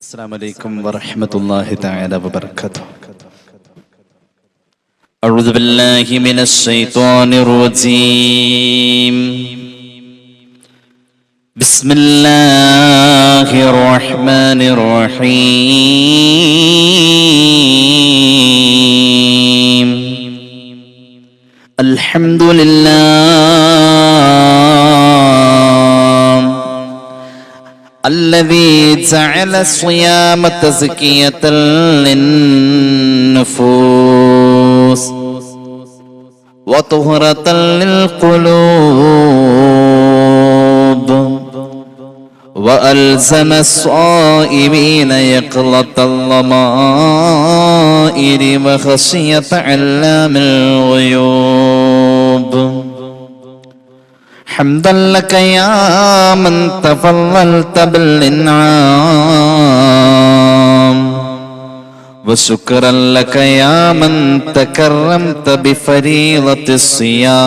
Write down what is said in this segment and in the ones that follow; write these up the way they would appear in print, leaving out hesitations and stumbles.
السلام عليكم ورحمة الله تعالى وبركاته. أعوذ بالله من الشيطان الرجيم. بسم الله الرحمن الرحيم. الحمد لله الذي جعل الصيام تزكية للنفوس وطهرة للقلوب وألزم الصائمين يقظة الضمائر وخشية علام الغيوب. حمدا لك يا من تفضلت بالإنعام وشكرا لك يا من تكرمت بفريضة الصيام.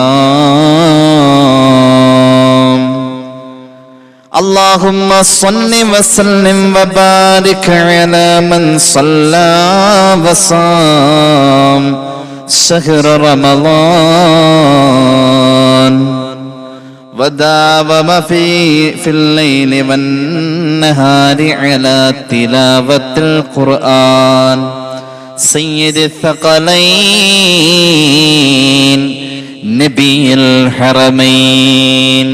اللهم صل وسلم وبارك على من صلى وصام شهر رمضان وداوم في الليل والنهار على تلاوة القرآن. سيد الثقلين نبي الحرمين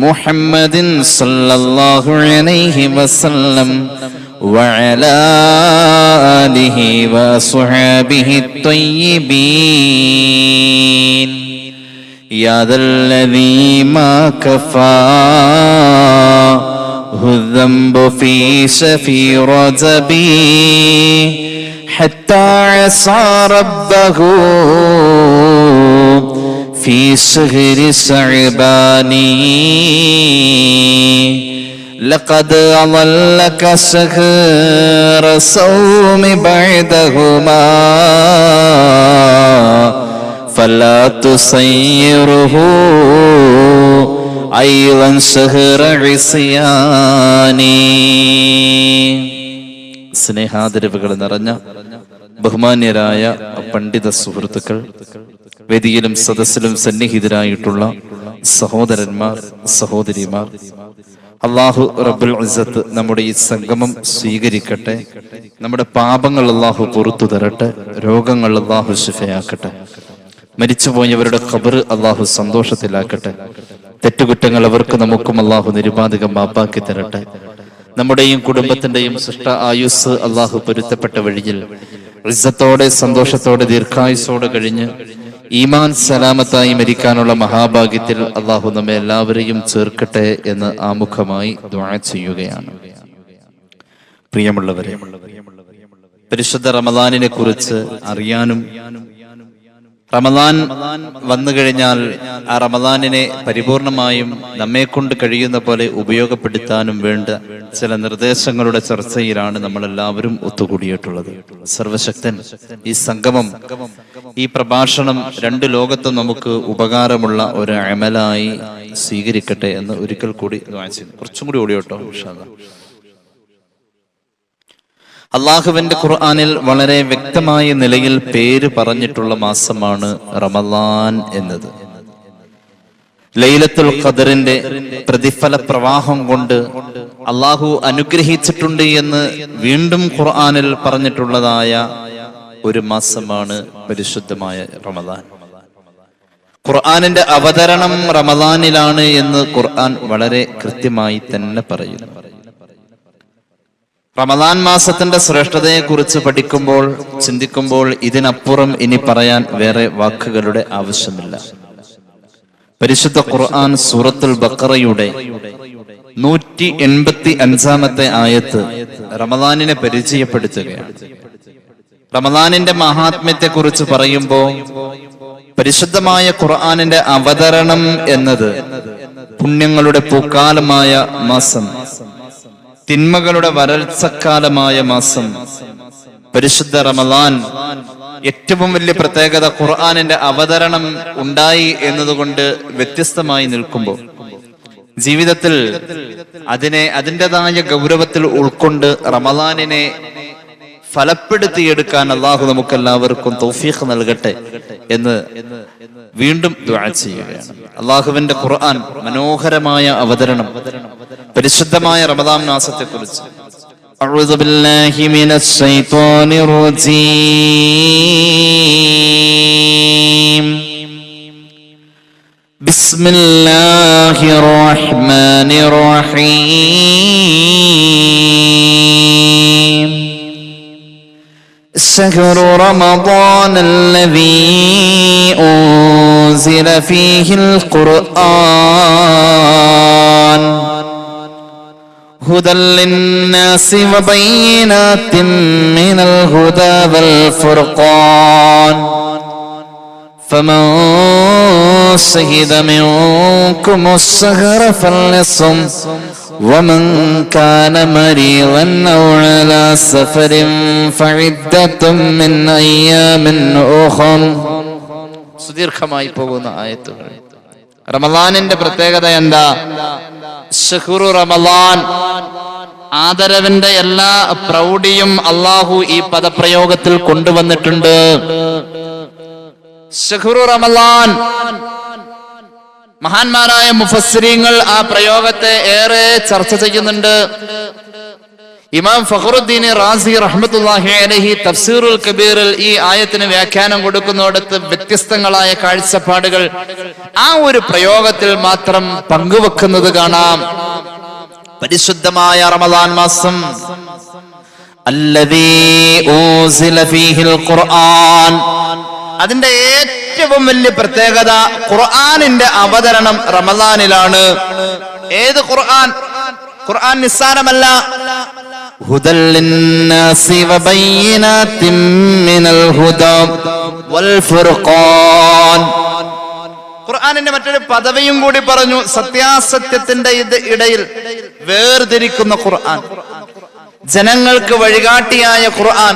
محمد صلى الله عليه وسلم وعلى آله وصحبه الطيبين. يا ذا الذي ما كفاه الذنب في شفي رجبي حتى عصى ربه في شهر شعبان. لقد أضلك شهر صوم بعدهما فلا تصيره أيضا شهر عصياني. സ്നേഹാദരവുകൾ നിറഞ്ഞ ബഹുമാന്യരായ പണ്ഡിത സുഹൃത്തുക്കൾ, വേദിയിലും സദസ്സിലും സന്നിഹിതരായിട്ടുള്ള സഹോദരന്മാർ, സഹോദരിമാർ, അല്ലാഹു റബ്ബുൽ ഇസ്സത്ത് നമ്മുടെ ഈ സംഗമം സ്വീകരിക്കട്ടെ. നമ്മുടെ പാപങ്ങൾ അല്ലാഹു പുറത്തു തരട്ടെ. രോഗങ്ങൾ അല്ലാഹു ശിഫയാക്കട്ടെ. മരിച്ചുപോയവരുടെ ഖബർ അല്ലാഹു സന്തോഷത്തിലാക്കട്ടെ. തെറ്റുകുറ്റങ്ങൾ അവർക്ക് നമുക്കും അല്ലാഹു നിരുപാധികം മാപ്പാക്കി തരട്ടെ. നമ്മുടെയും കുടുംബത്തിന്റെയും സൃഷ്ട ആയുസ് അല്ലാഹു പൊരുത്തപ്പെട്ട വഴിയിൽ ഇസ്സത്തോടെ സന്തോഷത്തോടെ ദീർഘായുസോടെ കഴിഞ്ഞ് ഈമാൻ സലാമത്തായി മരിക്കാനുള്ള മഹാഭാഗ്യത്തിൽ അല്ലാഹു നമ്മെ എല്ലാവരെയും ചേർക്കട്ടെ എന്ന് ആമുഖമായി ദുആ ചെയ്യുകയാണ്. പ്രിയമുള്ളവരെ, പരിശുദ്ധ റമദാനിനെ കുറിച്ച് അറിയാനും റമദാൻ വന്നു കഴിഞ്ഞാൽ ആ റമദാനിനെ പരിപൂർണമായും നമ്മെ കൊണ്ട് കഴിയുന്ന പോലെ ഉപയോഗപ്പെടുത്താനും വേണ്ട ചില നിർദ്ദേശങ്ങളുടെ ചർച്ചയിലാണ് നമ്മൾ എല്ലാവരും ഒത്തുകൂടിയിട്ടുള്ളത്. സർവശക്തൻ ഈ സംഗമം, ഈ പ്രഭാഷണം രണ്ട് ലോകത്തും നമുക്ക് ഉപകാരമുള്ള ഒരു അമലായി സ്വീകരിക്കട്ടെ എന്ന് ഒരിക്കൽ കൂടി ദുആ ചെയ്യുന്നു. കുറച്ചും കൂടി ഓടിയോട്ടോ ഇൻഷാ അല്ലാഹ്. അള്ളാഹുവിന്റെ ഖുർആനിൽ വളരെ വ്യക്തമായ നിലയിൽ പേര് പറഞ്ഞിട്ടുള്ള മാസമാണ് റമദാൻ എന്നത്. ലൈലത്തുൽ ഖദറിന്റെ പ്രതിഫല പ്രവാഹം കൊണ്ട് അള്ളാഹു അനുഗ്രഹിച്ചിട്ടുണ്ട് എന്ന് വീണ്ടും ഖുർആനിൽ പറഞ്ഞിട്ടുള്ളതായ ഒരു മാസമാണ് പരിശുദ്ധമായ റമദാൻ. ഖുർആനിന്റെ അവതരണം റമദാനിലാണ് എന്ന് ഖുർആൻ വളരെ കൃത്യമായി തന്നെ പറയുന്നു. റമദാൻ മാസത്തിന്റെ ശ്രേഷ്ഠതയെ കുറിച്ച് പഠിക്കുമ്പോൾ, ചിന്തിക്കുമ്പോൾ ഇതിനപ്പുറം ഇനി പറയാൻ വേറെ വാക്കുകളുടെ ആവശ്യമില്ല. പരിശുദ്ധ ഖുർആൻ സൂറത്തുൽ ബഖറയുടെ 185 ആയത്ത് റമദാനിനെ പരിചയപ്പെടുത്തുകയാണ്. റമദാനിന്റെ മഹാത്മ്യത്തെ കുറിച്ച് പറയുമ്പോൾ പരിശുദ്ധമായ ഖുർആനിന്റെ അവതരണം എന്നത് പുണ്യങ്ങളുടെ പൂക്കാലമായ മാസം, തിന്മകളുടെ വരൾച്ചക്കാലമായ മാസം, പരിശുദ്ധ റമദാൻ ഏറ്റവും വലിയ പ്രത്യേകത ഖുർആനിന്റെ അവതരണം ഉണ്ടായി എന്നതുകൊണ്ട് വ്യത്യസ്തമായി നിൽക്കുമ്പോൾ ജീവിതത്തിൽ അതിൻ്റെതായ ഗൗരവത്തിൽ ഉൾക്കൊണ്ട് റമദാനിനെ ഫലപ്പെടുത്തിയെടുക്കാൻ അള്ളാഹു നമുക്കെല്ലാവർക്കും തൗഫീഖ് നൽകട്ടെ എന്ന് വീണ്ടും ദുആ ചെയ്യുകയാണ്. അള്ളാഹുവിന്റെ ഖുർആൻ മനോഹരമായ അവതരണം പരിശുദ്ധമായ റമദാൻ മാസത്തെ കുറിച്ച്. അഊദു ബില്ലാഹി മിനശ് ശൈത്വാനിർ റജീം. ബിസ്മില്ലാഹിർ റഹ്മാനിർ റഹീം. شهر رمضان الذي أنزل فيه القرآن هدى للناس وبينات من الهدى والفرقان فمن شهد منكم الشهر فليصم ومن كان مريضا أو على سفر فعدة من أيام أخر. സുദീർഘമായി പോകുന്ന ആയത്തുകൾ. റമളാനിന്റെ പ്രത്യേകത എന്താ? ശഹ്റു റമളാൻ, ആദരവിന്റെ എല്ലാ പ്രൗഢിയും അള്ളാഹു ഈ പദപ്രയോഗത്തിൽ കൊണ്ടുവന്നിട്ടുണ്ട്. ശഹ്റു റമളാൻ. മഹാന്മാരായ മുഫസ്സിരീങ്ങൾ ആ പ്രയോഗത്തെ ഏറെ ചർച്ച ചെയ്യുന്നുണ്ട്. ഇമാം ഫഖറുദ്ദീൻ റാസി റഹ്മത്തുള്ളാഹി അലൈഹി തഫ്സീറുൽ കബീറിൽ ഈ ആയത്തിന് വ്യാഖ്യാനം കൊടുക്കുന്നിടത്ത് വ്യത്യസ്തങ്ങളായ കാഴ്ചപ്പാടുകൾ ആ ഒരു പ്രയോഗത്തിൽ മാത്രം പങ്കുവെക്കുന്നത് കാണാം. പരിശുദ്ധമായ റമളാൻ മാസം, അല്ലദീ ഉൻസില ഫീഹിൽ ഖുർആൻ, അതിന്റെ ഏറ്റവും വലിയ പ്രത്യേകത ഖുർആനിന്റെ അവതരണം റമളാനിലാണ്. ഏത് ഖുർആൻ? ഖുർആൻ നിസ്സാരമല്ല. ഹുദൽ ലിന്നാസി വബയ്യിനാത്തിൻ മിനൽ ഹുദാ വൽ ഫുർഖാൻ. ഖുർആനിന്റെ മറ്റൊരു പദവിയും കൂടി പറഞ്ഞു, സത്യാസത്യത്തിന്റെ ഇടയിൽ വേർതിരിക്കുന്ന ഖുർആൻ, ജനങ്ങൾക്ക് വഴികാട്ടിയായ ഖുർആൻ,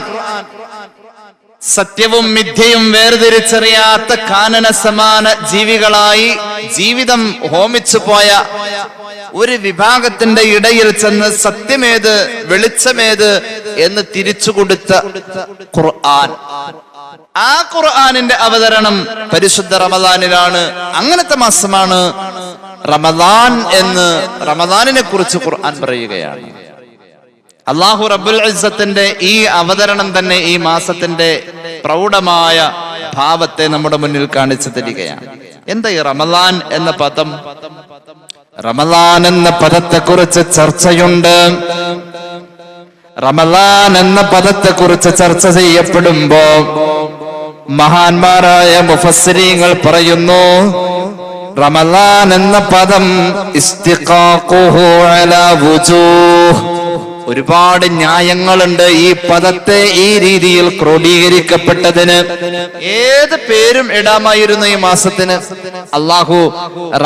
സത്യവും മിഥ്യയും വേർതിരിച്ചറിയാത്ത കാനന സമാന ജീവികളായി ജീവിതം ഹോമിച്ചു പോയ ഒരു വിഭാഗത്തിന്റെ ഇടയിൽ ചെന്ന് സത്യമേത് വെളിച്ചമേത് എന്ന് തിരിച്ചു കൊടുത്ത ഖുർആൻ. ആ ഖുർആനിന്റെ അവതരണം പരിശുദ്ധ റമളാനിലാണ്. അങ്ങനത്തെ മാസമാണ് റമളാൻ എന്ന് റമളാനിനെ കുറിച്ച് ഖുർആൻ പറയുകയാണ്. അല്ലാഹു റബ്ബുൽ ഇസ്സത്തിന്റെ ഈ അവതരണം തന്നെ ഈ മാസത്തിന്റെ പ്രൗഢമായ ഭാവത്തെ നമ്മുടെ മുന്നിൽ കാണിച്ചു തരികയാണ്. എന്താ ഈ റമളാൻ എന്ന പദം? റമളാൻ എന്ന പദത്തെ കുറിച്ച് ചർച്ചയുണ്ട്. റമളാൻ എന്ന പദത്തെ കുറിച്ച് ചർച്ച ചെയ്യപ്പെടുമ്പോ മഹാന്മാരായ മുഫസ്സിരീങ്ങൾ പറയുന്നു, റമളാൻ എന്ന പദം ഇസ്തിഖാഖുഹു അലാ വുജൂഹ്, ഒരുപാട് ന്യായങ്ങളുണ്ട് ഈ പദത്തെ ഈ രീതിയിൽ ക്രോഡീകരിക്കപ്പെട്ടതിന്. ഏത് പേരും ഇടാമായിരുന്നു ഈ മാസത്തിന്. അല്ലാഹു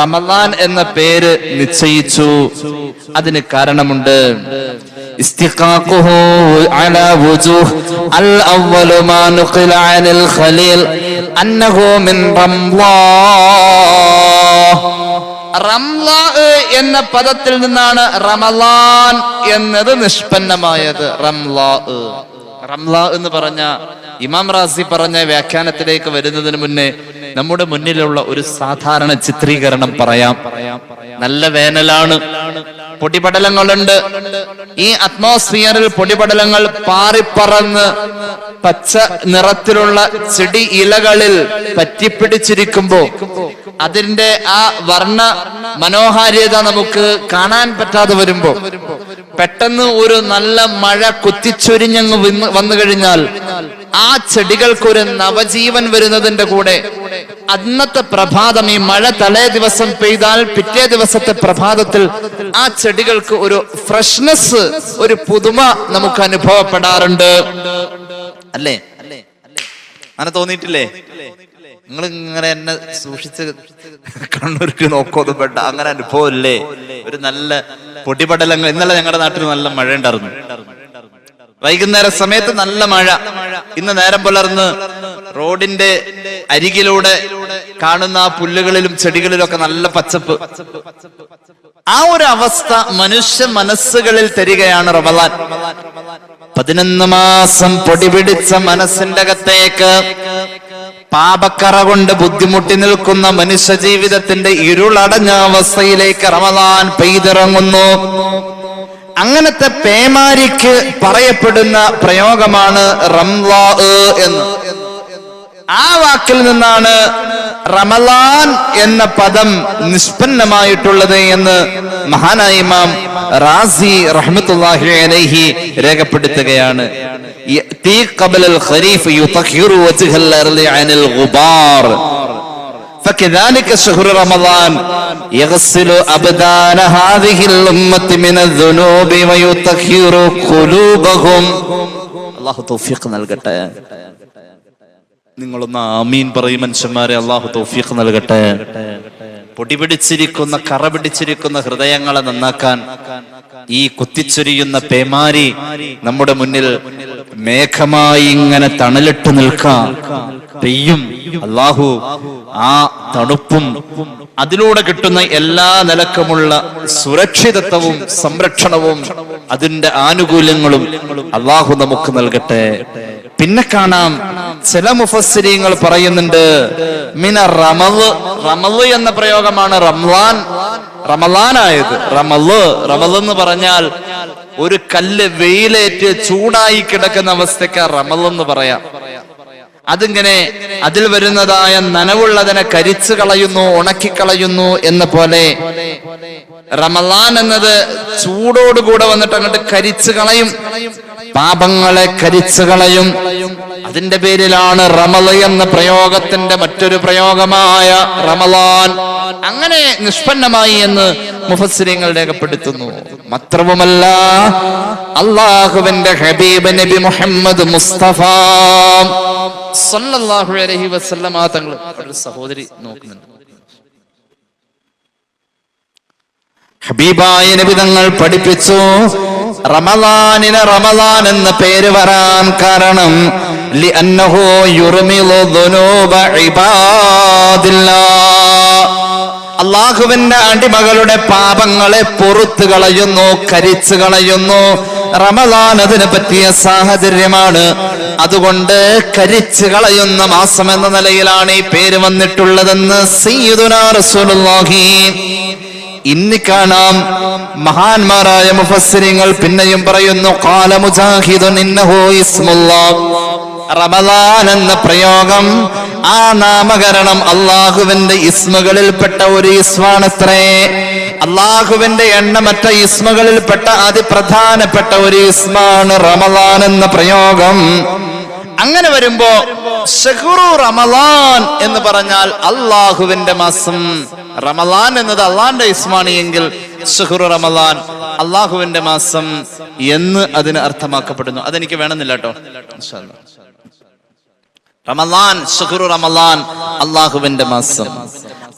റമളാൻ എന്ന പേര് നിശ്ചയിച്ചു. അതിന് കാരണമുണ്ട്. ഇസ്തിഖാഖുഹു അലാ വുജൂഹ് അൽ അവ്വലു മാ നുഖില അനിൽ ഖലീൽ അന്നഹു മിൻ റംളാൻ. റംളാ എന്ന പദത്തിൽ നിന്നാണ് റമളാൻ എന്നത് നിഷ്പന്നമായത്. റംളാ എന്ന് പറഞ്ഞ ഇമാം റാസി പറഞ്ഞ വ്യാഖ്യാനത്തിലേക്ക് വരുന്നതിന് മുന്നേ നമ്മുടെ മുന്നിലുള്ള ഒരു സാധാരണ ചിത്രീകരണം പറയാം. നല്ല വേനലാണ്, പൊടിപടലങ്ങളുണ്ട്. ഈ അറ്റ്മോസ്ഫിയറിൽ പൊടിപടലങ്ങൾ പാറിപ്പറന്ന് പച്ച നിറത്തിലുള്ള ചെടി ഇലകളിൽ പറ്റിപ്പിടിച്ചിരിക്കുമ്പോ അതിന്റെ ആ വർണ്ണ മനോഹാരിത നമുക്ക് കാണാൻ പറ്റാതെ വരുമ്പോ പെട്ടെന്ന് ഒരു നല്ല മഴ കുത്തിച്ചൊരിഞ്ഞങ്ങ് വന്നു കഴിഞ്ഞാൽ ആ ചെടികൾക്ക് ഒരു നവജീവൻ വരുന്നതിന്റെ കൂടെ അന്നത്തെ പ്രഭാതം, ഈ മഴ തലേ ദിവസം പെയ്താൽ പിറ്റേ ദിവസത്തെ പ്രഭാതത്തിൽ ആ ചെടികൾക്ക് ഒരു ഫ്രഷ്നെസ്, ഒരു പുതുമ നമുക്ക് അനുഭവപ്പെടാറുണ്ട്. അല്ലേ? അങ്ങനെ തോന്നിയിട്ടില്ലേ? നിങ്ങൾ ഇങ്ങനെ എന്നെ സൂക്ഷിച്ച് കണ്ണൂർക്ക് നോക്കോന്നും വേണ്ട, അങ്ങനെ അനുഭവം ഇല്ലേ? ഒരു നല്ല പൊടിപടലങ്ങൾ. ഇന്നലെ ഞങ്ങളുടെ നാട്ടിൽ നല്ല മഴ ഉണ്ടായിരുന്നു. വൈകുന്നേര സമയത്ത് നല്ല മഴ. ഇന്ന് നേരം പുലർന്ന് റോഡിന്റെ അരികിലൂടെ കാണുന്ന പുല്ലുകളിലും ചെടികളിലും ഒക്കെ നല്ല പച്ചപ്പ്. ആ ഒരു അവസ്ഥ മനുഷ്യ മനസ്സുകളിൽ തരികയാണ് റമളാൻ. 11 മാസം പൊടിപിടിച്ച മനസ്സിന്റെ അകത്തേക്ക് പാപക്കറ കൊണ്ട് ബുദ്ധിമുട്ടി നിൽക്കുന്ന മനുഷ്യ ജീവിതത്തിന്റെ ഇരുളടഞ്ഞ അവസ്ഥയിലേക്ക് റമളാൻ പെയ്തിറങ്ങുന്നു. അങ്ങനത്തെ പേമാരിക്ക് പറയപ്പെടുന്ന പ്രയോഗമാണ് റംളാ എന്ന്. ആ വാക്കിൽ നിന്നാണ് റമളാൻ എന്ന പദം നിഷ്പന്നമായിട്ടുള്ളത് എന്ന് മഹാനായ ഇമാം റാസി റഹ്മത്തുള്ളാഹി അലൈഹി രേഖപ്പെടുത്തുകയാണ്. യഅതി ഖബലൽ ഖരീഫ് യുതഹിറു വജ്ഹൽ അർളി അനിൽ ഗുബാർ فكذلك شهر رمضان يغسل أبدان هذه الأمة من الذنوب ويطهر قلوبهم. അല്ലാഹു തൗഫീഖ് നൽകട്ടെ. നിങ്ങളൊന്ന് ആമീൻ പറയും മനുഷ്യന്മാരെ. അല്ലാഹു തൗഫീഖ് നൽകട്ടെ. പൊടിപിടിച്ചിരിക്കുന്ന കറ പിടിച്ചിരിക്കുന്ന ഹൃദയങ്ങളെ നന്നാക്കാൻ ഈ കുത്തിച്ചൊരിയുന്ന പേമാരി നമ്മുടെ മുന്നിൽ മേഘമായി ഇങ്ങനെ തണലിട്ട് നിൽക്കാം. പെയ്യും. അല്ലാഹു ആ തണുപ്പും അതിലൂടെ കിട്ടുന്ന എല്ലാ നിലക്കുമുള്ള സുരക്ഷിതത്വവും സംരക്ഷണവും അതിന്റെ ആനുകൂല്യങ്ങളും അല്ലാഹു നമുക്ക് നൽകട്ടെ. പിന്നെ കാണാം ചില മുഫസ്സിരീങ്ങൾ പറയുന്നുണ്ട് മിന റമള്. റമള് എന്ന പ്രയോഗമാണ് റമളാനായത്. റമള് എന്ന് പറഞ്ഞാൽ ഒരു കല്ല് വെയിലേറ്റ് ചൂടായി കിടക്കുന്ന അവസ്ഥയ്ക്ക് റമള് എന്ന് പറയാം. അതിങ്ങനെ അതിൽ വരുന്നതായ നനവുള്ളതിനെ കരിച്ചു കളയുന്നു, ഉണക്കിക്കളയുന്നു എന്ന പോലെ റമളാൻ എന്നത് ചൂടോടുകൂടെ വന്നിട്ട് അങ്ങോട്ട് കരിച്ചു കളയും, പാപങ്ങളെ കരിച്ചു കളയും. അതിന്റെ പേരിലാണ് റമള് എന്ന പ്രയോഗത്തിന്റെ മറ്റൊരു പ്രയോഗമായ റമളാൻ. അങ്ങനെ നിഷ്പന്നമായി എന്ന് മുഫസ്സിരീങ്ങൾ രേഖപ്പെടുത്തുന്നു. മാത്രവുമല്ല അല്ലാഹുവിന്റെ ഹബീബ് നബി മുഹമ്മദ് മുസ്തഫ സല്ലല്ലാഹു അലൈഹി വസല്ലമ തങ്ങൾ ഒരു സഹോദരി നോക്കുന്നുണ്ട്. ഹബീബായ നബി തങ്ങൾ പഠിപ്പിച്ചു റമളാനിന് റമളാൻ എന്ന പേര് വരാൻ കാരണം ലിഅന്നഹു യുർമിലു ദുനൂബ ഇബാദില്ലാഹ്. അല്ലാഹുവിന്റെ അടിമകളുടെ പാപങ്ങളെ പൊറുത്തു കളയുന്നു, കരിച്ചു കളയുന്നു. റമളാൻ അതിന് പറ്റിയ സാഹചര്യമാണ്. അതുകൊണ്ട് കരിച്ചു കളയുന്ന മാസം എന്ന നിലയിലാണ് ഈ പേര് വന്നിട്ടുള്ളതെന്ന് സയ്യിദുനാ റസൂലുള്ളാഹി. ഇന്ന് കാണാം മഹാന്മാരായ മുഫസ്സിരീങ്ങൾ പിന്നെയും പറയുന്നു ഖാല മുജാഹിദുൻ ഇന്നഹു ഇസ്മുല്ലാഹ്. റമളാൻ എന്ന പ്രയോഗം, ആ നാമകരണം അല്ലാഹുവിന്റെ ഇസ്മുകളിൽപ്പെട്ട ഒരു ഇസ്മാണത്രേ. അല്ലാഹുവിന്റെ എണ്ണമറ്റ ഇസ്മുകളിൽപ്പെട്ട അതിപ്രധാനപ്പെട്ട ഒരു ഇസ്മാണ് റമളാൻ എന്ന പ്രയോഗം. അങ്ങനെ വരുമ്പോ ശഹ്റു റമളാൻ എന്ന് പറഞ്ഞാൽ അല്ലാഹുവിന്റെ മാസം. റമളാൻ എന്നത് അള്ളാന്റെ ഇസ്മാണ് എങ്കിൽ ശഹ്റു റമളാൻ അല്ലാഹുവിന്റെ മാസം എന്ന് അതിന് അർത്ഥമാക്കപ്പെടുന്നു. അതെനിക്ക് വേണമെന്നില്ല കേട്ടോ. റമളാൻ, ശഹ്റു റമളാൻ അല്ലാഹുവിന്റെ മാസം.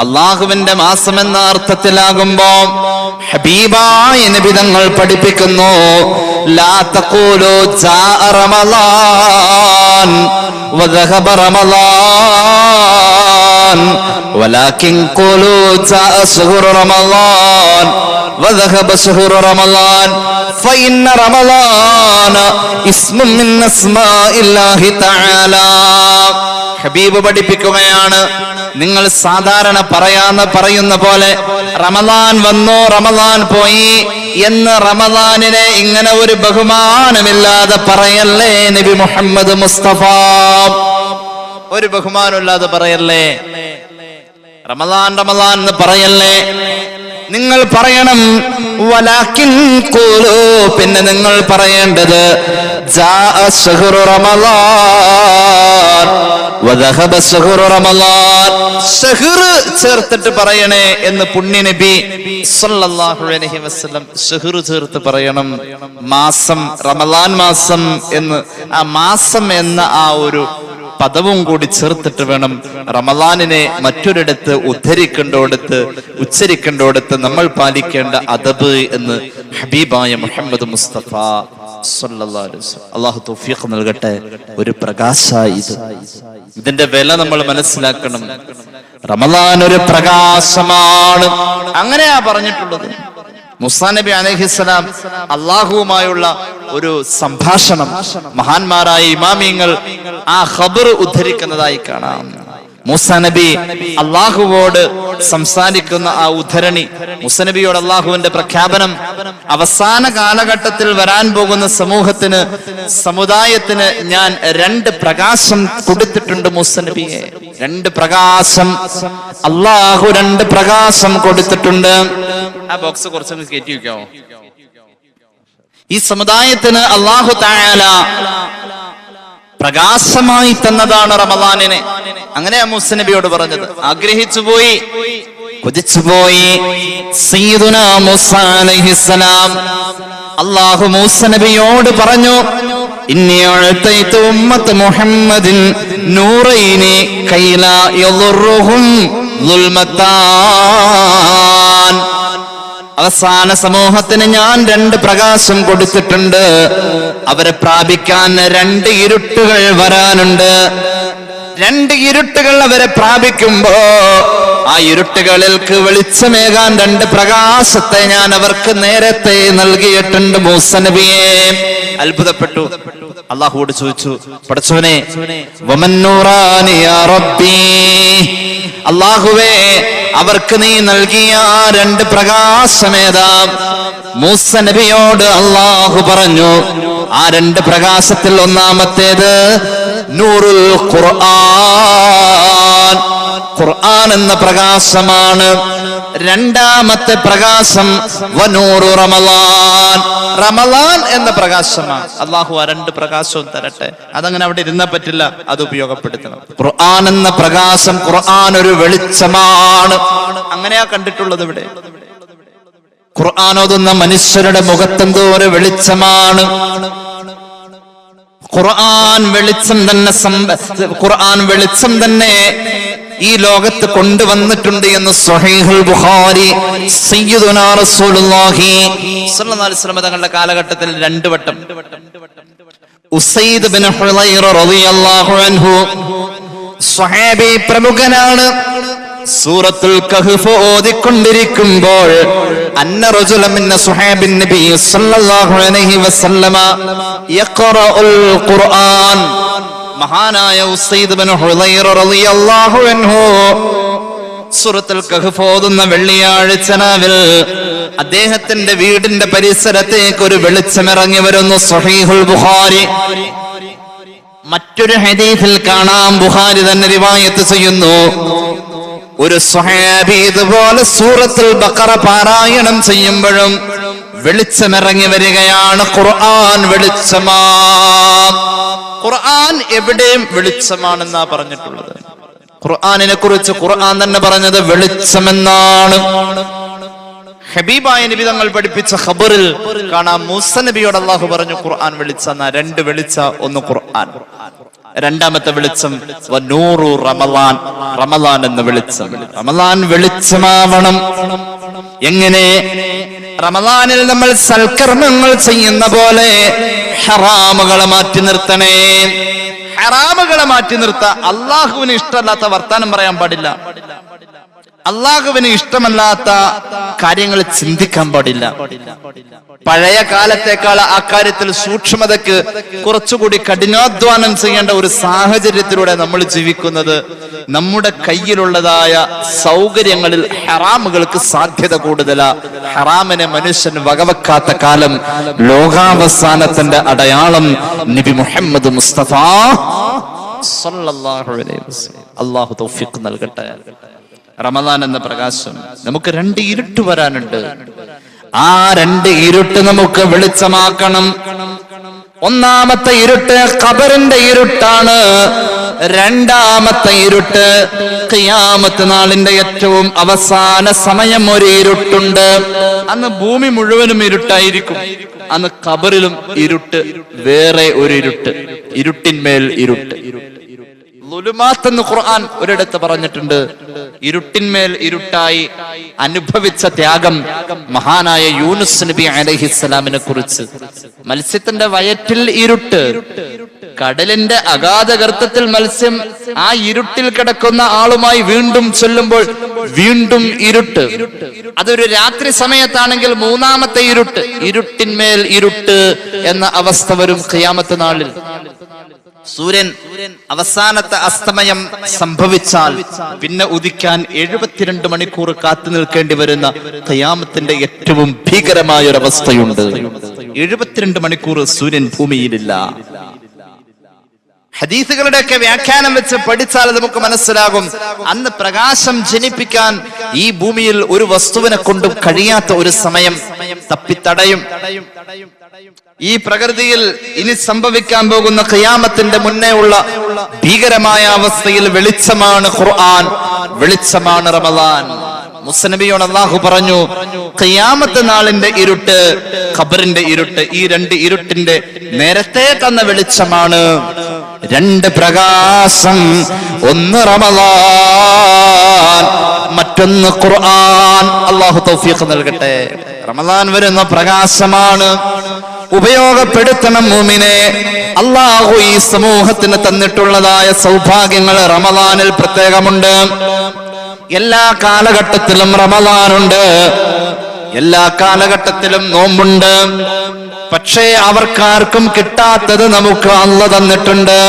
അല്ലാഹുവിന്റെ മാസം എന്ന അർത്ഥത്തിലാകുമ്പോ ഹബീബായ നബി തങ്ങൾ പഠിപ്പിക്കുന്നു ലാ തഖൂലു ജാഅ റമളാൻ വദഹബ റമളാൻ വലാകിൻ ഖൂലു ജാഅ ശഹ്റു റമളാൻ വദഹബ ശഹ്റു റമളാൻ ഫഇന്ന റമളാന ഇസ്മുൻ മിൻ അസ്മാഇല്ലാഹി തആല. ഹബീബ് പഠിപ്പിക്കുകയാണ്, നിങ്ങൾ സാധാരണ പറയുന്ന പോലെ റമളാൻ വന്നു റമളാൻ പോയി എന്ന് റമളാനിനെ ഇങ്ങനെ ഒരു ബഹുമാനമില്ലാതെ പറയല്ലേ നബി മുഹമ്മദ് മുസ്തഫ. ഒരു ബഹുമാനമില്ലാതെ പറയല്ലേ. റമളാൻ റമളാൻ എന്ന് പറയല്ലേ. നിങ്ങൾ പറയണം വലാകിൻ ഖൂലു, പിന്നെ നിങ്ങൾ പറയേണ്ടത് ജാഅ ശഹ്റു റമളാൻ വദഹബ ശഹ്റു റമളാൻ. ശഹ്ർ ചേർത്തിട്ട് പറയണേ എന്ന് പുണ്യ നബി സല്ലല്ലാഹു അലൈഹി വസല്ലം ശഹ്ർ ചേർത്ത് പറയണം. മാസം, റമളാൻ മാസം എന്ന് ആ മാസം എന്ന ആ ഒരു പദവും കൂടി ചേർത്തിട്ട് വേണം റമളാനിനെ മറ്റൊരിടത്ത് ഉച്ചരിക്കേണ്ടോടത്ത് നമ്മൾ പാലിക്കേണ്ട അദബ് എന്ന് ഹബീബായ മുഹമ്മദ് മുസ്തഫ സല്ലല്ലാഹു അലൈഹി വസല്ലം. അല്ലാഹു തൗഫീഖ് നൽകട്ടെ. ഒരു പ്രകാശമായി ഇതിന്റെ വില നമ്മൾ മനസ്സിലാക്കണം. റമളാൻ ഒരു പ്രകാശമാണ്, അങ്ങനെയാ പറഞ്ഞിട്ടുള്ളത്. മൂസാ നബി അലൈഹിസ്സലാം അള്ളാഹുവുമായുള്ള ഒരു സംഭാഷണം മഹാന്മാരായ ഇമാമിയങ്ങൾ ആ ഖബർ ഉദ്ധരിക്കുന്നതായി കാണാം. മൂസാ നബി അള്ളാഹുവോട് സംസാരിക്കുന്ന ആ ഉദ്ധരണി, മൂസാ നബിയോട് അള്ളാഹുവിന്റെ പ്രഖ്യാപനം, അവസാന കാലഘട്ടത്തിൽ വരാൻ പോകുന്ന സമൂഹത്തിന്, സമുദായത്തിന് ഞാൻ 2 പ്രകാശം കൊടുത്തിട്ടുണ്ട് മൂസാ നബിയെ. 2 പ്രകാശം, അള്ളാഹു 2 പ്രകാശം കൊടുത്തിട്ടുണ്ട്. ആ ബോക്സ് കുറച്ചൊന്ന് കയറ്റി വെക്കാമോ? ഈ സമുദായത്തിന് അള്ളാഹു തആല പ്രകാശമായി തന്നതാണ് റമദാനിനെ. അങ്ങനെയാ മൂസാ നബിയോട് പറഞ്ഞത്. ആഗ്രഹിച്ചുപോയി, കൊതിച്ചുപോയി. സയ്യിദുനാ മൂസാ അലൈഹിസ്സലാം അല്ലാഹു മൂസാ നബിയോട് പറഞ്ഞു, ഇന്നി അഅതൈതു ഉമ്മത മുഹമ്മദിൻ നൂറൈനി കൈലാ യദുർറുഹും ദുൽമതാൻ. അവസാന സമൂഹത്തിന് ഞാൻ 2 പ്രകാശം കൊടുത്തിട്ടുണ്ട്. അവരെ പ്രാപിക്കാൻ 2 ഇരുട്ടുകൾ വരാനുണ്ട്. 2 ഇരുട്ടുകൾ അവരെ പ്രാപിക്കുമ്പോ ആ ഇരുട്ടുകളിൽക്ക് വെളിച്ചമേകാൻ 2 പ്രകാശത്തെ ഞാൻ അവർക്ക് നേരത്തെ നൽകിയിട്ടുണ്ട് മൂസാ നബിയെ. അത്ഭുതപ്പെട്ടു. അള്ളാഹുവോട് ചോദിച്ചു, പടച്ചവനെ, വമൻ നൂറാനി യാ റബ്ബി, അള്ളാഹുവേ അവർക്ക് നീ നൽകിയ 2 പ്രകാശമേതാ? മൂസാ നബിയോട് അള്ളാഹു പറഞ്ഞു, ആ 2 പ്രകാശത്തിൽ ഒന്നാമത്തേത് നൂറുൽ ഖുർആൻ, ഖുർആൻ എന്ന പ്രകാശമാണ്. രണ്ടാമത്തെ പ്രകാശം വനൂറു റമളാൻ, റമളാൻ എന്ന പ്രകാശമാണ്. അള്ളാഹു ആ 2 പ്രകാശവും തരട്ടെ. അതങ്ങനെ അവിടെ ഇരുന്നാ പറ്റില്ല, അത് ഉപയോഗപ്പെടുത്തണം. ഖുർആൻ എന്ന പ്രകാശം, ഖുർആൻ ഒരു വെളിച്ചമാണ്. അങ്ങനെയാ കണ്ടിട്ടുള്ളത്. ഇവിടെ ഖുർആൻ ഓതുന്ന മനുഷ്യരുടെ മുഖത്തെന്തോ ഒരു വെളിച്ചമാണ്. ഖുർആൻ വെളിച്ചം തന്നെ ഈ ലോകത്ത് കൊണ്ടുവന്നിട്ടുണ്ട് എന്ന് സ്വഹീഹുൽ ബുഖാരി സയ്യിദുനാ റസൂലുള്ളാഹി സ്വല്ലല്ലാഹു അലൈഹി വസല്ലം തങ്ങളുടെ കാലഘട്ടത്തിൽ 2 വട്ടം ഉസൈദ് ബിൻ ഹുളൈറ റളിയല്ലാഹു അൻഹു സ്വഹാബി പ്രമുഖനാണ്. സൂറത്തുൽ കഹ്ഫ് ഓതിക്കൊണ്ടിരിക്കുമ്പോൾ അന്ന റജുലൻ മിൻ സ്വഹാബിൻ നബി സ്വല്ലല്ലാഹു അലൈഹി വസല്ലമ യഖറഉൽ ഖുർആൻ, മഹാനായ ഉസൈദ് ബിൻ ഹുളൈറ റളിയല്ലാഹു അൻഹു സൂറത്തുൽ കഹ്ഫ് ഓതുന്ന വെള്ളിയാഴ്ച രാവിൽ അദ്ദേഹത്തിന്റെ വീടിന്റെ പരിസരത്തേക്ക് ഒരു വെളിച്ചം ഇറങ്ങി വരുന്നു. സ്വഹീഹുൽ ബുഖാരി. മറ്റൊരു ഹദീസിൽ കാണാം, ബുഖാരി തന്നെ റിവായത്ത് ചെയ്യുന്നു, ഒരു സ്വഹാബി ഇതുപോലെ സൂറത്തുൽ ബഖറ പാരായണം ചെയ്യുമ്പോഴും വെളിച്ചമിറങ്ങി വരികയാണ്. ഖുർആൻ വെളിച്ചമാണ്. ഖുർആൻ എവിടെയും വെളിച്ചമാണെന്നാ പറഞ്ഞിട്ടുള്ളത്. ഖുർആനിനെ കുറിച്ച് ഖുർആൻ തന്നെ പറഞ്ഞത് വെളിച്ചമെന്നാണ്. ഹബീബായ നബി തങ്ങൾ പഠിപ്പിച്ച ഖബറിൽ കാണാം, മൂസാ നബിയോട് അല്ലാഹു പറഞ്ഞു ഖുർആൻ വെളിച്ചെന്ന. 2 വെളിച്ച, ഒന്ന് ഖുർആൻ, രണ്ടാമത്തെ വെളിച്ചം വനൂറു റമളാൻ, റമളാൻ എന്ന വെളിച്ചം. റമളാൻ വെളിച്ചമാവണം. എങ്ങനെ? റമളാനിൽ നമ്മൾ സൽക്കർമ്മങ്ങൾ ചെയ്യുന്ന പോലെ ഹറാമുകളെ മാറ്റി നിർത്തണേ. ഹറാമുകളെ മാറ്റി നിർത്ത. അള്ളാഹുവിന് ഇഷ്ടമല്ലാത്ത വർത്താനം പറയാൻ പാടില്ല. അള്ളാഹുവിന് ഇഷ്ടമല്ലാത്ത കാര്യങ്ങൾ ചിന്തിക്കാൻ പാടില്ല. പഴയ കാലത്തേക്കാൾ ആ കാര്യത്തിൽ സൂക്ഷ്മതയ്ക്ക് കുറച്ചുകൂടി കഠിനാധ്വാനം ചെയ്യേണ്ട ഒരു സാഹചര്യത്തിലൂടെ നമ്മൾ ജീവിക്കുന്നത്. നമ്മുടെ കയ്യിലുള്ളതായ സൗകര്യങ്ങളിൽ ഹറാമുകൾക്ക് സാധ്യത കൂടുതലാ. ഹറാമിനെ മനുഷ്യൻ വകവെക്കാത്ത കാലം ലോകാവസാനത്തിന്റെ അടയാളം നബി മുഹമ്മദ് മുസ്തഫ സല്ലല്ലാഹു അലൈഹി വസല്ലം. അല്ലാഹു തൗഫീഖ് നൽകട്ടെ. റമളാൻ എന്ന പ്രകാശം. നമുക്ക് 2 ഇരുട്ട് വരാനുണ്ട്. ആ 2 ഇരുട്ട് നമുക്ക് വെളിച്ചമാക്കണം. ഒന്നാമത്തെ ഇരുട്ട് ഖബറിന്റെ ഇരുട്ടാണ്. രണ്ടാമത്തെ ഇരുട്ട് ഖിയാമത്ത് നാളിന്റെ ഏറ്റവും അവസാന സമയം ഒരു ഇരുട്ടുണ്ട്. അന്ന് ഭൂമി മുഴുവനും ഇരുട്ടായിരിക്കും. അന്ന് ഖബറിലും ഇരുട്ട്, വേറെ ഒരു ഇരുട്ട്, ഇരുട്ടിന്മേൽ ഇരുട്ട്. ളുലുമാത്ത് എന്ന് ഖുർആൻ ഒരിടത്ത് പറഞ്ഞിട്ടുണ്ട്. ഇരുട്ടിന്മേൽ ഇരുട്ടായി അനുഭവിച്ച ത്യാഗം മഹാനായ യൂനുസ് നബി അലൈഹിസ്സലാമിനെ കുറിച്ച്. മത്സ്യത്തിന്റെ വയറ്റിൽ ഇരുട്ട്, കടലിന്റെ അഗാധഗർത്തത്തിൽ മത്സ്യം ആ ഇരുട്ടിൽ കിടക്കുന്ന ആളുമായി വീണ്ടും ചൊല്ലുമ്പോൾ വീണ്ടും ഇരുട്ട്. അതൊരു രാത്രി സമയത്താണെങ്കിൽ മൂന്നാമത്തെ ഇരുട്ട്, ഇരുട്ടിന്മേൽ ഇരുട്ട് എന്ന അവസ്ഥ വരും ഖിയാമത്ത് നാളിൽ. സൂര്യൻ അവസാനത്തെ അസ്തമയം സംഭവിച്ചാൽ പിന്നെ ഉദിക്കാൻ 72 മണിക്കൂർ കാത്തു നിൽക്കേണ്ടി വരുന്ന ഖിയാമത്തിന്റെ ഏറ്റവും ഭീകരമായ ഒരു അവസ്ഥയുണ്ട്. 72 മണിക്കൂർ സൂര്യൻ ഭൂമിയിലില്ല. ഹദീസുകളുടെയൊക്കെ വ്യാഖ്യാനം വെച്ച് പഠിച്ചാൽ നമുക്ക് മനസ്സിലാകും, അന്ന് പ്രകാശം ജനിപ്പിക്കാൻ ഈ ഭൂമിയിൽ ഒരു വസ്തുവിനെ കൊണ്ടും കഴിയാത്ത ഒരു സമയം തപ്പിത്തടയും. ഈ പ്രകൃതിയിൽ ഇനി സംഭവിക്കാൻ പോകുന്ന ഖിയാമത്തിന്റെ മുന്നേ ഉള്ള ഭീകരമായ അവസ്ഥയിൽ വെളിച്ചമാണ് ഖുർആൻ, വെളിച്ചമാണ് റമദാൻ. മുസ്നബിയോട് അല്ലാഹു പറഞ്ഞു, ഖിയാമത്ത് നാളിന്റെ ഇരുട്ട്, ഖബറിന്റെ ഇരുട്ട്, ഈ രണ്ട് ഇരുട്ടിന്റെ നേരത്തെ തന്ന വെളിച്ചമാണ്. രണ്ട് പ്രകാശം, ഒന്ന് റമദാൻ, മറ്റൊന്ന് ഖുർആൻ. അല്ലാഹു തൗഫീഖ് നൽകട്ടെ. റമദാൻ വരുന്ന പ്രകാശമാണ്, ഉപയോഗപ്പെടുത്തണം മുഅ്മിനെ. അല്ലാഹു ഈ സമൂഹത്തിന് തന്നിട്ടുള്ളതായ സൗഭാഗ്യങ്ങൾ റമദാനിൽ പ്രത്യേകമുണ്ട്. എല്ലാ കാലഘട്ടത്തിലും റമദാനുണ്ട്, എല്ലാ കാലഘട്ടത്തിലും നോമ്പുണ്ട്. പക്ഷേ അവർക്കാർക്കും കിട്ടാത്തത് നമുക്ക് അല്ലാഹു തന്നിട്ടുണ്ട്.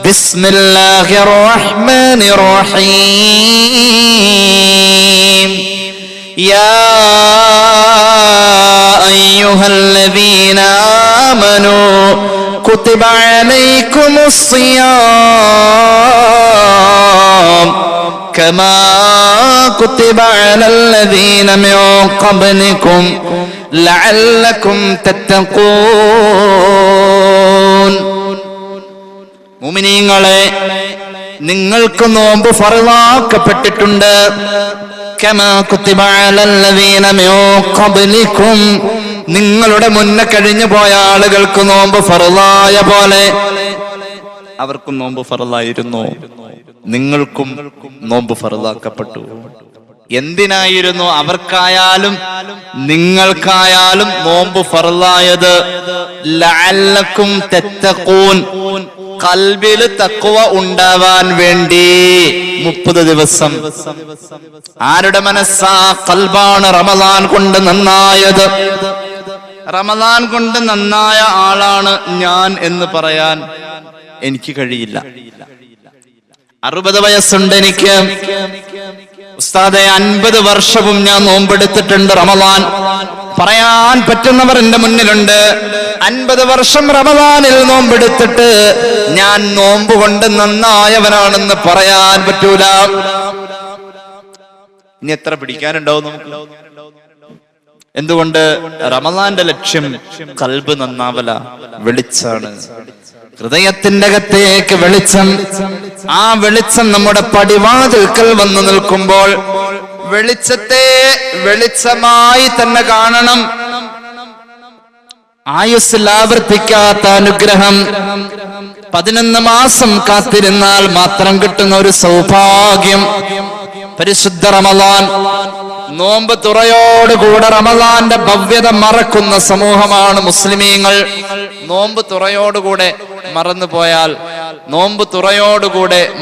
ബിസ്മില്ലാഹിർ റഹ്മാനിർ റഹീം. യാ അയ്യുഹല്ലദീന ആമനൂ കുതിബ അലൈക്കുമുസ് സിയാം كما كتب على الذين من قبلكم لعلكم تتقون. മുഅ്മിനീങ്ങളെ, നിങ്ങൾക്ക് നോമ്പ് ഫർളാക്കപ്പെട്ടിട്ടുണ്ട്. കമാ കുതിബ അലൽ ലദീന മിൻ ഖബ്ലികും, നിങ്ങളുടെ മുന്നേ കഴിഞ്ഞു പോയ ആളുകൾക്ക് നോമ്പ് ഫർളായ പോലെ അവർക്കും നോമ്പ് ഫർളായിരുന്നു, നിങ്ങൾക്കും നോമ്പ് ഫർളാക്കപ്പെട്ടു. എന്തിനായിരുന്നു അവർക്കായാലും നിങ്ങൾക്കായാലും നോമ്പ് ഫർളായത്? ലഅല്ലക്കും തത്തഖൂൻ, ഖൽബിൽ തഖ്വ ഉണ്ടാവാൻ വേണ്ടി. 30 ദിവസം ആരുടെ മനസ്സാ ഖൽബാണ് റമദാൻ കൊണ്ട് നന്നായത്? റമദാൻ കൊണ്ട് നന്നായ ആളാണ് ഞാൻ എന്ന് പറയാൻ എനിക്ക് കഴിയില്ല. 60 വയസ്സുണ്ട് എനിക്ക്. ഉസ്താദെ, 50 വർഷവും ഞാൻ നോമ്പെടുത്തിട്ടുണ്ട് റമദാൻ. പറയാൻ പറ്റുന്നവർ എന്റെ മുന്നിലുണ്ട്. 50 വർഷം റമദാനിൽ നോമ്പെടുത്തിട്ട് ഞാൻ നോമ്പ് കൊണ്ട് നന്നായവനാണെന്ന് പറയാൻ പറ്റൂല. ഇനി എത്ര പിടിക്കാനുണ്ടാവും നമുക്ക്? എന്തുകൊണ്ട്? റമദാന്റെ ലക്ഷ്യം ഖൽബ് നന്നാവല, വെളിച്ചാണ്. ഹൃദയത്തിന്റെ അകത്തേക്ക് വെളിച്ചം. ആ വെളിച്ചം നമ്മുടെ പടിവാതിൽക്കൽ വന്നു നിൽക്കുമ്പോൾ വെളിച്ചത്തെ വെളിച്ചമായി തന്നെ കാണണം. ആയുസ്സിൽ ആവർത്തിക്കാത്ത അനുഗ്രഹം 11 മാസം കാത്തിരുന്നാൽ മാത്രം കിട്ടുന്ന ഒരു സൗഭാഗ്യം പരിശുദ്ധ റമദാൻ. നോമ്പ് തുറയോടുകൂടെ റമദാന്റെ ഭവ്യത മറക്കുന്ന സമൂഹമാണ് മുസ്ലിമീങ്ങൾ. നോമ്പ് തുറയോടുകൂടെ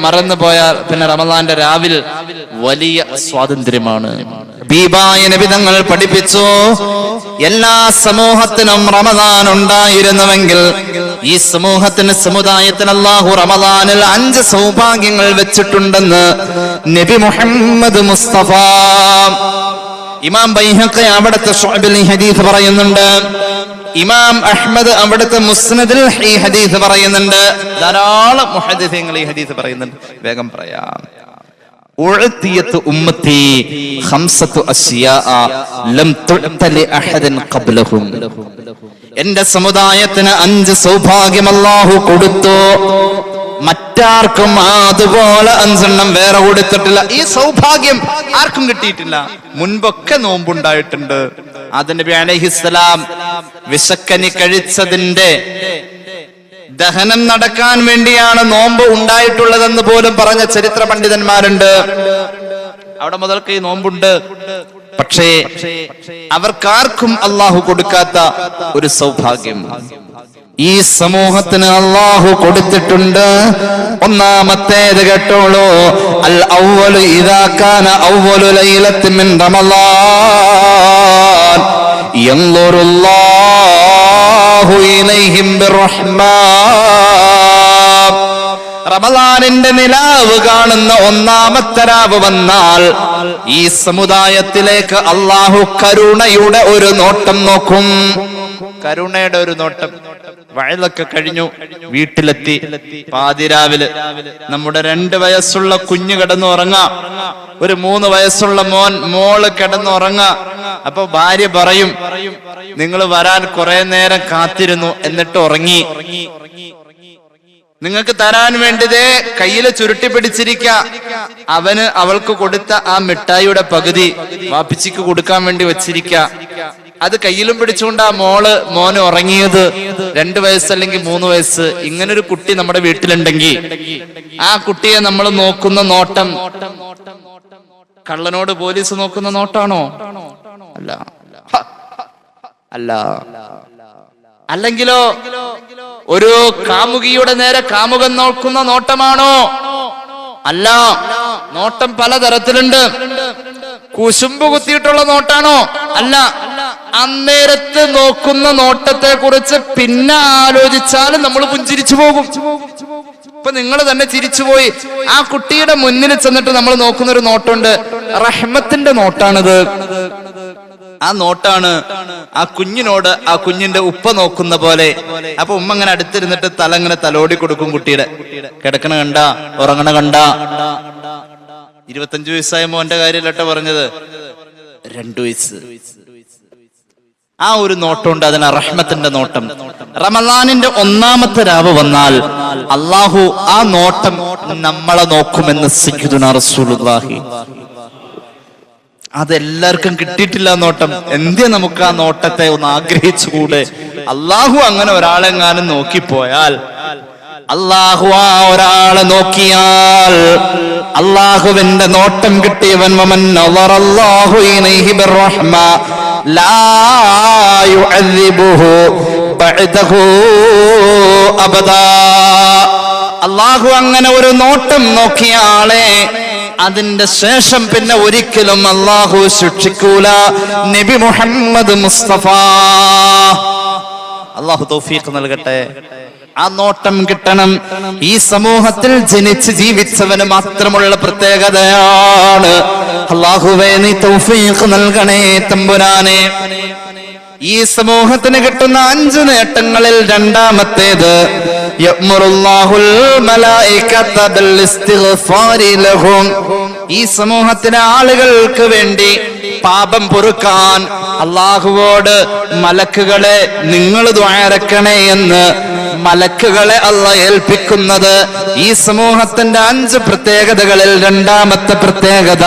മറന്നുപോയാൽ പിന്നെ റമദാന്റെ രാവിൽ വലിയ സ്വാതന്ത്ര്യമാണ്. ഹബീബായ നബി തങ്ങൾ പഠിപ്പിച്ചു, എല്ലാ സമൂഹത്തിനും റമദാൻ ഉണ്ടായിരുന്നുവെങ്കിൽ ഈ സമുദായത്തിന് അല്ലാഹു റമദാനിൽ 5 സൗഭാഗ്യങ്ങൾ വെച്ചിട്ടുണ്ടെന്ന് നബി മുഹമ്മദ് മുസ്തഫ. ഇമാം ബൈഹഖി അവിടുത്തെ ശുഅബിൽ ഹദീസ് പറയുന്നുണ്ട്. ഇമാം അഹ്മദ് അവിടുത്തെ മുസ്നദിൽ ഈ ഹദീസ് പറയുന്നുണ്ട്. ധാരാളം മുഹദ്ദിസീങ്ങൾ ഈ ഹദീസ് പറയുന്നുണ്ട്. വേഗം പറയാം. ഉഅതിയതു ഉമ്മത്തി 5 അശ്യാഅ ലം തുഅത ലിഅഹദിൻ ഖബ്ലഹും. എന്റെ സമുദായത്തിന് 5 സൗഭാഗ്യം അല്ലാഹു കൊടുത്തു, മറ്റാർക്കും അതുപോലെ 5 വേറെ കൊടുത്തിട്ടില്ല. ഈ സൗഭാഗ്യം ആർക്കും കിട്ടിയിട്ടില്ല. മുൻപൊക്കെ നോമ്പുണ്ടായിട്ടുണ്ട്. ആദം നബി അലൈഹിസ്സലാം വിശക്കനി കഴിച്ചതിന്റെ ദഹനം നടക്കാൻ വേണ്ടിയാണ് നോമ്പ് ഉണ്ടായിട്ടുള്ളതെന്ന് പോലും പറഞ്ഞ ചരിത്ര പണ്ഡിതന്മാരുണ്ട്. അവിടെ മുതൽക്ക് ഈ നോമ്പുണ്ട്. പക്ഷേ അവർക്കാർക്കും അല്ലാഹു കൊടുക്കാത്ത ഒരു സൗഭാഗ്യം ഈ സമൂഹത്തിന് അല്ലാഹു കൊടുത്തിട്ടുണ്ട്. ഒന്നാമത്തേത് കേട്ടോളൂ, അൽ അവ്വലു ഇദാ കാന അവ്വലു ലൈലത്തി മിൻ റമളാൻ യൻദുറുല്ലാഹു ഇലൈഹിം ബിർറഹ്മാൻ. റമളാനിന്റെ നിലാവ് കാണുന്ന ഒന്നാമത്തെ രാവ് വന്നാൽ ഈ സമുദായത്തിലേക്ക് അല്ലാഹു കരുണയുടെ ഒരു നോട്ടം നോക്കും. കരുണയുടെ ഒരു നോട്ടം. വയലൊക്കെ കഴിഞ്ഞു, വീട്ടിലെത്തി, പാതിരാവില് നമ്മുടെ 2 വയസ്സുള്ള കുഞ്ഞ് കിടന്നുറങ്ങാം, ഒരു 3 വയസ്സുള്ള മോള് കിടന്നുറങ്ങാം. അപ്പൊ ഭാര്യ പറയും, നിങ്ങൾ വരാൻ കുറെ നേരം കാത്തിരുന്നു, എന്നിട്ട് ഉറങ്ങി. നിങ്ങൾക്ക് തരാൻ വേണ്ടിതേ കയ്യില് ചുരുട്ടി പിടിച്ചിരിക്ക. അവൾക്ക് കൊടുത്ത ആ മിഠായിയുടെ പകുതി വാപ്പിച്ചിക്ക് കൊടുക്കാൻ വേണ്ടി വെച്ചിരിക്ക. അത് കയ്യിലും പിടിച്ചുകൊണ്ടാ മോന് ഉറങ്ങിയത്. 2 വയസ്സ് അല്ലെങ്കിൽ 3 വയസ്സ് ഇങ്ങനൊരു കുട്ടി നമ്മുടെ വീട്ടിലുണ്ടെങ്കിൽ ആ കുട്ടിയെ നമ്മൾ നോക്കുന്ന നോട്ടം കള്ളനോട് പോലീസ് നോക്കുന്ന നോട്ടാണോ? അല്ല. അല്ലെങ്കിലോ ഒരു കാമുകിയുടെ നേരെ കാമുകൻ നോക്കുന്ന നോട്ടമാണോ? അല്ല. നോട്ടം പലതരത്തിലുണ്ട്. കുശുമ്പ് കുത്തിയിട്ടുള്ള നോട്ടാണോ? അല്ല. അന്നേരത്ത് നോക്കുന്ന നോട്ടത്തെ കുറിച്ച് പിന്നെ ആലോചിച്ചാലും നമ്മൾ പുഞ്ചിരിച്ചു പോകും. ഇപ്പൊ നിങ്ങൾ തന്നെ ചിരിച്ചുപോയി. ആ കുട്ടിയുടെ മുന്നിൽ ചെന്നിട്ട് നമ്മൾ നോക്കുന്ന ഒരു നോട്ടുണ്ട്, റഹ്മത്തിന്റെ നോട്ടാണിത്. ആ നോട്ടാണ് ആ കുഞ്ഞിനോട് ആ കുഞ്ഞിന്റെ ഉപ്പ നോക്കുന്ന പോലെ. അപ്പൊ ഉമ്മ ഇങ്ങനെ അടുത്തിരുന്നിട്ട് തലങ്ങനെ തലോടി കൊടുക്കും കുട്ടിയുടെ. കിടക്കണ കണ്ട, ഉറങ്ങണ കണ്ട. 25 വയസ്സായ മോന്റെ കാര്യമല്ലട്ടോ പറഞ്ഞത്, 2 വയസ്സ്. ആ ഒരു നോട്ടമുണ്ട്, അതിന് റഹ്മത്തിന്റെ നോട്ടം. റമളാനിന്റെ ഒന്നാമത്തെ രാവ് വന്നാൽ അല്ലാഹു ആ നോട്ടം നമ്മളെ നോക്കുമെന്ന് സയ്യിദുനാ റസൂലുള്ളാഹി. അതെല്ലാവർക്കും കിട്ടിയിട്ടില്ല നോട്ടം. എന്തേ നമുക്ക് ആ നോട്ടത്തെ ഒന്ന് ആഗ്രഹിച്ചുകൂടെ? അല്ലാഹു അങ്ങനെ ഒരാളെങ്ങാനും നോക്കിപ്പോയാൽ, അല്ലാഹു ആ ഒരാളെ നോക്കിയാൽ, അല്ലാഹുവിന്റെ നോട്ടം കിട്ടിയവൻ വമൻ നളറല്ലാഹു ഇലൈഹി ബിർറഹ്മ ലാ യുഅദ്ദിബുഹു ബഅദഹു അബദാ. അല്ലാഹു അങ്ങനെ ഒരു നോട്ടം നോക്കിയ ആളെ അതിന്റെ ശേഷം പിന്നെ ഒരിക്കലും അല്ലാഹു ശിക്ഷിക്കൂല. നബി മുഹമ്മദ് മുസ്തഫ. അല്ലാഹു തൗഫീഖ് നൽകട്ടെ. ആ നോട്ടം കിട്ടണം. ഈ സമൂഹത്തിൽ ജനിച്ച് ജീവിച്ചവന് മാത്രമുള്ള പ്രത്യേകതയാണ്. അല്ലാഹുവേ നീ തൗഫീഖ് നൽകണേ തമ്പുരാനെ. ഈ സമൂഹത്തിന് കിട്ടുന്ന 5 നേട്ടങ്ങളിൽ രണ്ടാമത്തേത് യഅ്മുറുല്ലാഹുൽ മലായികത ബിൽ ഇസ്തിഗ്ഫാരി ലഹും. ഈ സമൂഹത്തിലെ ആളുകൾക്ക് വേണ്ടി പാപം പൊറുക്കാൻ അല്ലാഹുവോട് മലക്കുകളെ നിങ്ങൾ ദുആരക്കണേ എന്ന് മലക്കുകളെ അല്ലാഹ് ഏൽപ്പിക്കുന്നത് ഈ സമൂഹത്തിന്റെ 5 പ്രത്യേകതകളിൽ രണ്ടാമത്തെ പ്രത്യേകത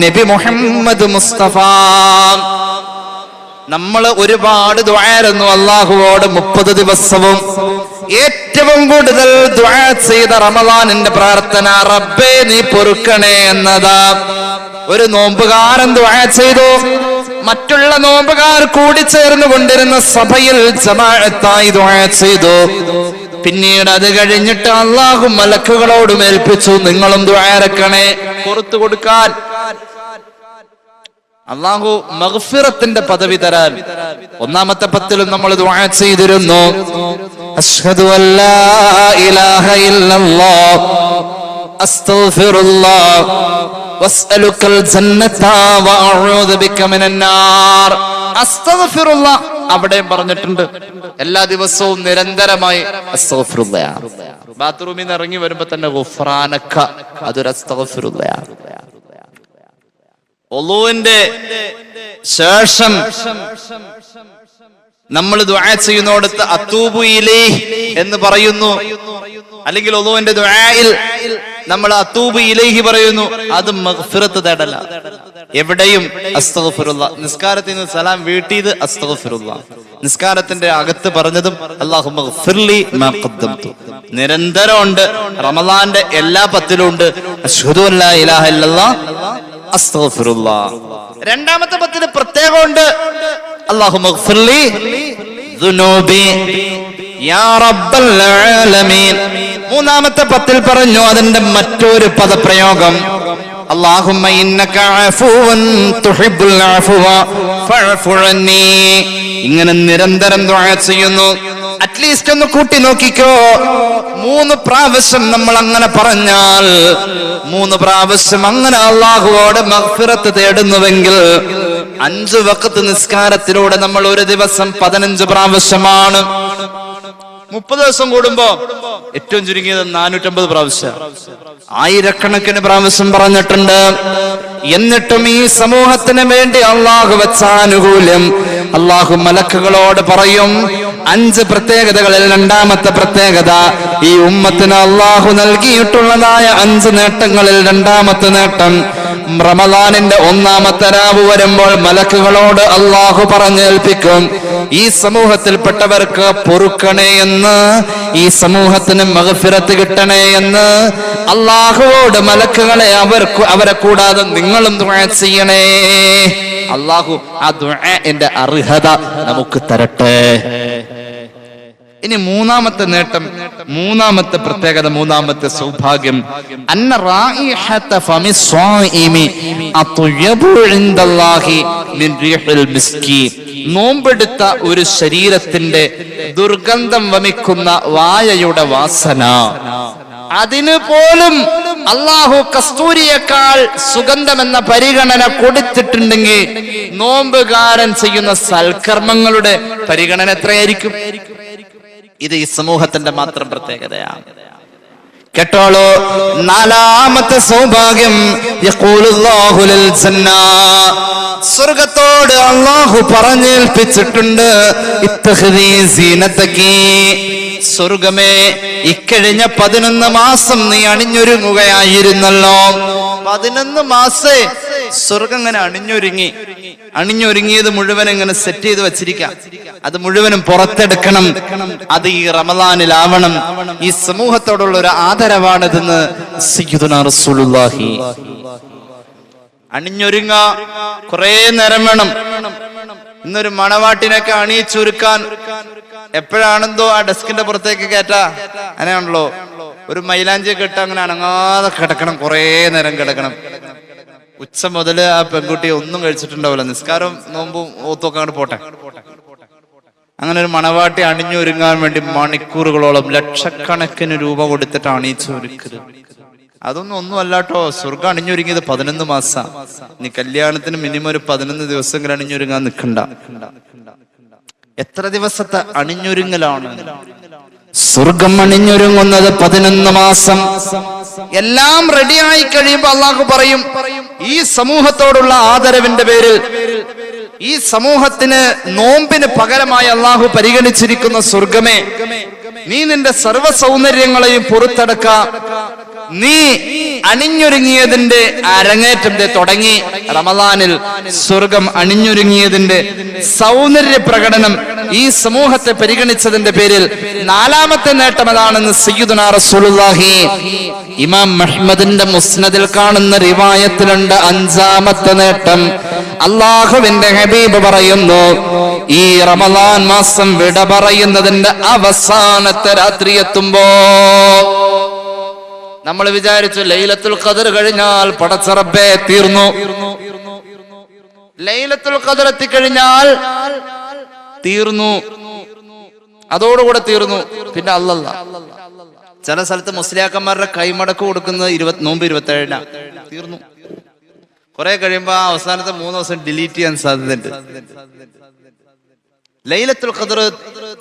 നബി മുഹമ്മദ് മുസ്തഫ. നമ്മൾ ഒരുപാട് ദുആയിരുന്നു അല്ലാഹുവോട് 30 ദിവസവും. ഏറ്റവും കൂടുതൽ ദുആ ചെയ്ത റമളാനിന്റെ പ്രാർത്ഥന റബ്ബേ നീ പൊറുക്കണേ എന്നതാ. ഒരു നോമ്പുകാരൻ ദുആ ചെയ്തു, മറ്റുള്ള നോമ്പുകാർ കൂടി ചേർന്ന് കൊണ്ടിരുന്ന സഭയിൽ ജമാഅത്തായി ദുആ ചെയ്തു. പിന്നീട് അത് കഴിഞ്ഞിട്ട് അല്ലാഹു മലക്കുകളോട് ഏൽപ്പിച്ചു, നിങ്ങളും ദുആ ഇറക്കണേ പുറത്തു കൊടുക്കാൻ. അല്ലാഹു മഗ്ഫിറത്തിന്റെ പദവി തരാൻ ഒന്നാമത്തെ 10ലും നമ്മൾ ദുആ ചെയ്തിരുന്നു. അശ്ഹദു അല്ലാ ഇലാഹ ഇല്ലല്ലാഹ് അസ്തഗ്ഫിറുല്ലാഹ് വസ്അലുക്കൽ ജന്നത വഅഊദു ബിക മിനൻ നാർ. അസ്തഗ്ഫിറുല്ലാഹ് അവിടെയും പറഞ്ഞിട്ടുണ്ട്. എല്ലാ ദിവസവും നിരന്തരമായി അസ്തഗ്ഫിറുല്ലാഹ്. ബാത്റൂമിൽ നിന്ന് ഇറങ്ങി വരുമ്പോ തന്നെ ഗുഫ്രാനക, അതൊരു അസ്തഗ്ഫിറുല്ലാഹ്. ഒളൂവിന്റെ ശേഷം നമ്മൾ ദുആ ചെയ്യുന്നിടത്ത് അത്തൂബു ഇലൈഹി എന്ന് പറയുന്നു. അല്ലെങ്കിൽ ഒളൂവിന്റെ ദുആയിൽ നമ്മൾ അത്തൂബു ഇലൈഹി പറയുന്നു. അത് മഗ്ഫിറത്ത് തേടല. എവിടെയും അസ്തഗ്ഫിറുല്ലാഹ്. നിസ്കാരത്തിൽ നിന്ന് സലാം വീട്ടിയത് അസ്തഗ്ഫിറുല്ലാഹ്. നിസ്കാരത്തിന്റെ അകത്ത് പറഞ്ഞതും അല്ലാഹുമ്മ ഗ്ഫിർലി മാ ഖദ്ദംതു. നിരന്തരം ഉണ്ട്. റമളാന്റെ എല്ലാ 10ലും ഉണ്ട് അശ്ഹദു അല്ലാ ഇലാഹ ഇല്ലല്ലാഹ് അസ്തഗ്ഫിറുല്ലാഹ്. രണ്ടാമത്തെ 10ന് പ്രത്യേകമുണ്ട് അല്ലാഹുമ്മ ഗ്ഫിർലി ദുനൂബി. യാ റബ്ബൽ ആലമീൻ. മൂന്നാമത്തെ പത്തിൽ പറഞ്ഞു അതിന്റെ മറ്റൊരു പദപ്രയോഗം അല്ലാഹുമ്മ ഇന്നക അഫൂവൻ തുഹിബ്ബുൽ അഫ്വ ഫഅഫു അന്നി. ഇങ്ങനെ നിരന്തരം ദുആ ചെയ്യുന്നു. അറ്റ്ലീസ്റ്റ് ഒന്ന് കൂട്ടി നോക്കിക്കോ, 3 പ്രാവശ്യം നമ്മൾ അങ്ങനെ പറഞ്ഞാൽ, 3 പ്രാവശ്യം അങ്ങനെ അല്ലാഹുവോട് മഗ്ഫിറത്ത് തേടുന്നുവെങ്കിൽ 5 വഖത്ത് നിസ്കാരത്തിലൂടെ നമ്മൾ ഒരു ദിവസം 15 പ്രാവശ്യമാണ്. 30 ദിവസം കൂടുമ്പോ ഏറ്റവും ചുരുങ്ങിയത് 450 പ്രാവശ്യം, ആയിരക്കണക്കിന് പ്രാവശ്യം പറഞ്ഞിട്ടുണ്ട്. എന്നിട്ടും ഈ സമൂഹത്തിന് വേണ്ടി അള്ളാഹു വെച്ച ആനുകൂല്യം അള്ളാഹു മലക്കുകളോട് പറയും. 5 പ്രത്യേകതകളിൽ രണ്ടാമത്തെ പ്രത്യേകത, ഈ ഉമ്മത്തിന് അള്ളാഹു നൽകിയിട്ടുള്ളതായ 5 നേട്ടങ്ങളിൽ രണ്ടാമത്തെ നേട്ടം, റമദാനിന്റെ 1-ാമത്തെ രാവ് വരുമ്പോൾ മലക്കുകളോട് അള്ളാഹു പറഞ്ഞേൽപ്പിക്കും, ഈ സമൂഹത്തിൽപ്പെട്ടവർക്ക് പൊറുക്കണേ എന്ന്, ഈ സമൂഹത്തിന് മഗ്ഫിറത്ത് കിട്ടണേ എന്ന് അള്ളാഹുവോട് മലക്കുകളെ അവരെ കൂടാതെ നിങ്ങളും ദുആ ചെയ്യണേ. അള്ളാഹു ആ ദുആന്റെ അർഹത നമുക്ക് തരട്ടെ. ഇനി 3-ാമത്തെ നേട്ടം, 3-ാമത്തെ പ്രത്യേകത, 3-ാമത്തെ സൗഭാഗ്യം, അന്ന റായിഹത ഫമി സ്വായിമി അത്യബു ഇൻദല്ലാഹി മിൻ റീഹിൽ മിസ്കി. നോമ്പെടുത്ത ഒരു ശരീരത്തിന്റെ ദുർഗന്ധം വമിക്കുന്ന വായയുടെ വാസന, അതിന് പോലും അള്ളാഹു കസ്തൂരിയേക്കാൾ സുഗന്ധമെന്ന പരിഗണന കൊടുത്തിട്ടുണ്ടെങ്കിൽ നോമ്പുകാരൻ ചെയ്യുന്ന സൽക്കർമ്മങ്ങളുടെ പരിഗണന എത്രയായിരിക്കും? ഇത് ഈ സമൂഹത്തിന്റെ മാത്രം പ്രത്യേകതയാണ്. കേട്ടോളൂ, 4-ാമത്തെ സൗഭാഗ്യം, യഖൂലുല്ലാഹു ലിൽ ജന്ന. സ്വർഗ്ഗത്തോട് അല്ലാഹു പറഞ്ഞേൽപ്പിച്ചിട്ടുണ്ട്, ഇത്തഖദീ സീനതകി. സ്വർഗ്ഗമേ, ഇക്കഴിഞ്ഞ 11 മാസം നീ അണിഞ്ഞൊരുങ്ങുകയായിരുന്നല്ലോ. 11 മാസേ സ്വർഗ്ഗം ഇങ്ങനെ അണിഞ്ഞൊരുങ്ങിയത് മുഴുവൻ ഇങ്ങനെ സെറ്റ് ചെയ്ത് വെച്ചിരിക്കാം. അത് മുഴുവനും പുറത്തെടുക്കണം. അത് ഈ റമദാനിലാവണം. ഈ സമൂഹത്തോടുള്ള ഒരു ആദരവാണിതെന്ന് സയ്യിദുനാ റസൂലുള്ളാഹി. അണിഞ്ഞൊരുങ്ങ കുറെ നേരം വേണം. ഇന്നൊരു മണവാട്ടിനൊക്കെ അണിയിച്ചൊരുക്കാൻ എപ്പോഴാണെന്തോ ആ ഡെസ്കിന്റെ പുറത്തേക്ക് കയറ്റാ, അങ്ങനെയാണല്ലോ. ഒരു മൈലാഞ്ചിയൊക്കെ ഇട്ട് അങ്ങനെ അനങ്ങാതെ കിടക്കണം, കുറെ നേരം കിടക്കണം. ഉച്ച മുതല് ആ പെൺകുട്ടി ഒന്നും കഴിച്ചിട്ടുണ്ടാവില്ല, നിസ്കാരം നോമ്പും ഓത്തൊക്കെ അങ്ങോട്ട് പോട്ടെ. അങ്ങനെ ഒരു മണവാട്ടി അണിഞ്ഞൊരുങ്ങാൻ വേണ്ടി മണിക്കൂറുകളോളം ലക്ഷക്കണക്കിന് രൂപ കൊടുത്തിട്ട് അണിയിച്ചൊരുക്കരുത്. ഒന്നും അല്ലാട്ടോ. സ്വർഗ്ഗം അണിഞ്ഞൊരുങ്ങിയത് 11 മാസം. നീ കല്യാണത്തിന് മിനിമം ഒരു 11 ദിവസമെങ്കിലും അണിഞ്ഞൊരുങ്ങാൻ നിൽക്കണ്ട. എത്ര ദിവസത്തെ അണിഞ്ഞൊരുങ്ങലാണ്? സ്വർഗം അണിഞ്ഞൊരുങ്ങുന്നത് 11 മാസം. എല്ലാം റെഡിയായി കഴിയുമ്പോ അള്ളാഹു പറയും, ഈ സമൂഹത്തോടുള്ള ആദരവിന്റെ പേരിൽ, ഈ സമൂഹത്തിന് നോമ്പിന് പകരമായി അള്ളാഹു പരിഗണിച്ചിരിക്കുന്ന സ്വർഗമേ, നീ നിന്റെ സർവ്വ സൗന്ദര്യങ്ങളെയും പുറത്തെടുക്ക. നീ അണിഞ്ഞൊരുങ്ങിയതിന്റെ അരങ്ങേറ്റം തുടങ്ങി. റമദാനിൽ സ്വർഗം അണിഞ്ഞൊരുങ്ങിയതിന്റെ സൗന്ദര്യ പ്രകടനം ഈ സമൂഹത്തെ പരിഗണിച്ചതിന്റെ പേരിൽ 4-ാമത്തെ നേട്ടം അതാണെന്ന് സയ്യിദുനാ റസൂലുള്ളാഹി. ഇമാം മുഹമ്മദിന്റെ മുസ്നദിൽ കാണുന്ന റിവായത്തിലുണ്ട് 5-ാമത്തെ നേട്ടം. അല്ലാഹുവിന്റെ ഹബീബ് പറയുന്നു, ഈ റമദാൻ മാസം വിട പറയുന്നതിന്റെ അവസാനത്തെ രാത്രി എത്തുമ്പോ നമ്മൾ വിചാരിച്ചു ലൈലത്തുൽ ഖദർ കഴിഞ്ഞാൽ പടച്ച റബ്ബേ തീർന്നു. ലൈലത്തുൽ ഖദർ എത്തിക്കഴിഞ്ഞാൽ തീർന്നു, അതോടുകൂടെ തീർന്നു. പിന്നെ അല്ലല്ല, ചില സ്ഥലത്ത് മുസ്ലിയാക്കന്മാരുടെ കൈമടക്ക് കൊടുക്കുന്നത് നോമ്പ് 27 തീർന്നു. കുറെ കഴിയുമ്പോ അവസാനത്തെ 3 ദിവസം ഡിലീറ്റ് ചെയ്യാൻ സാധ്യതയുണ്ട്. ലൈലത്തുൽ ഖദർ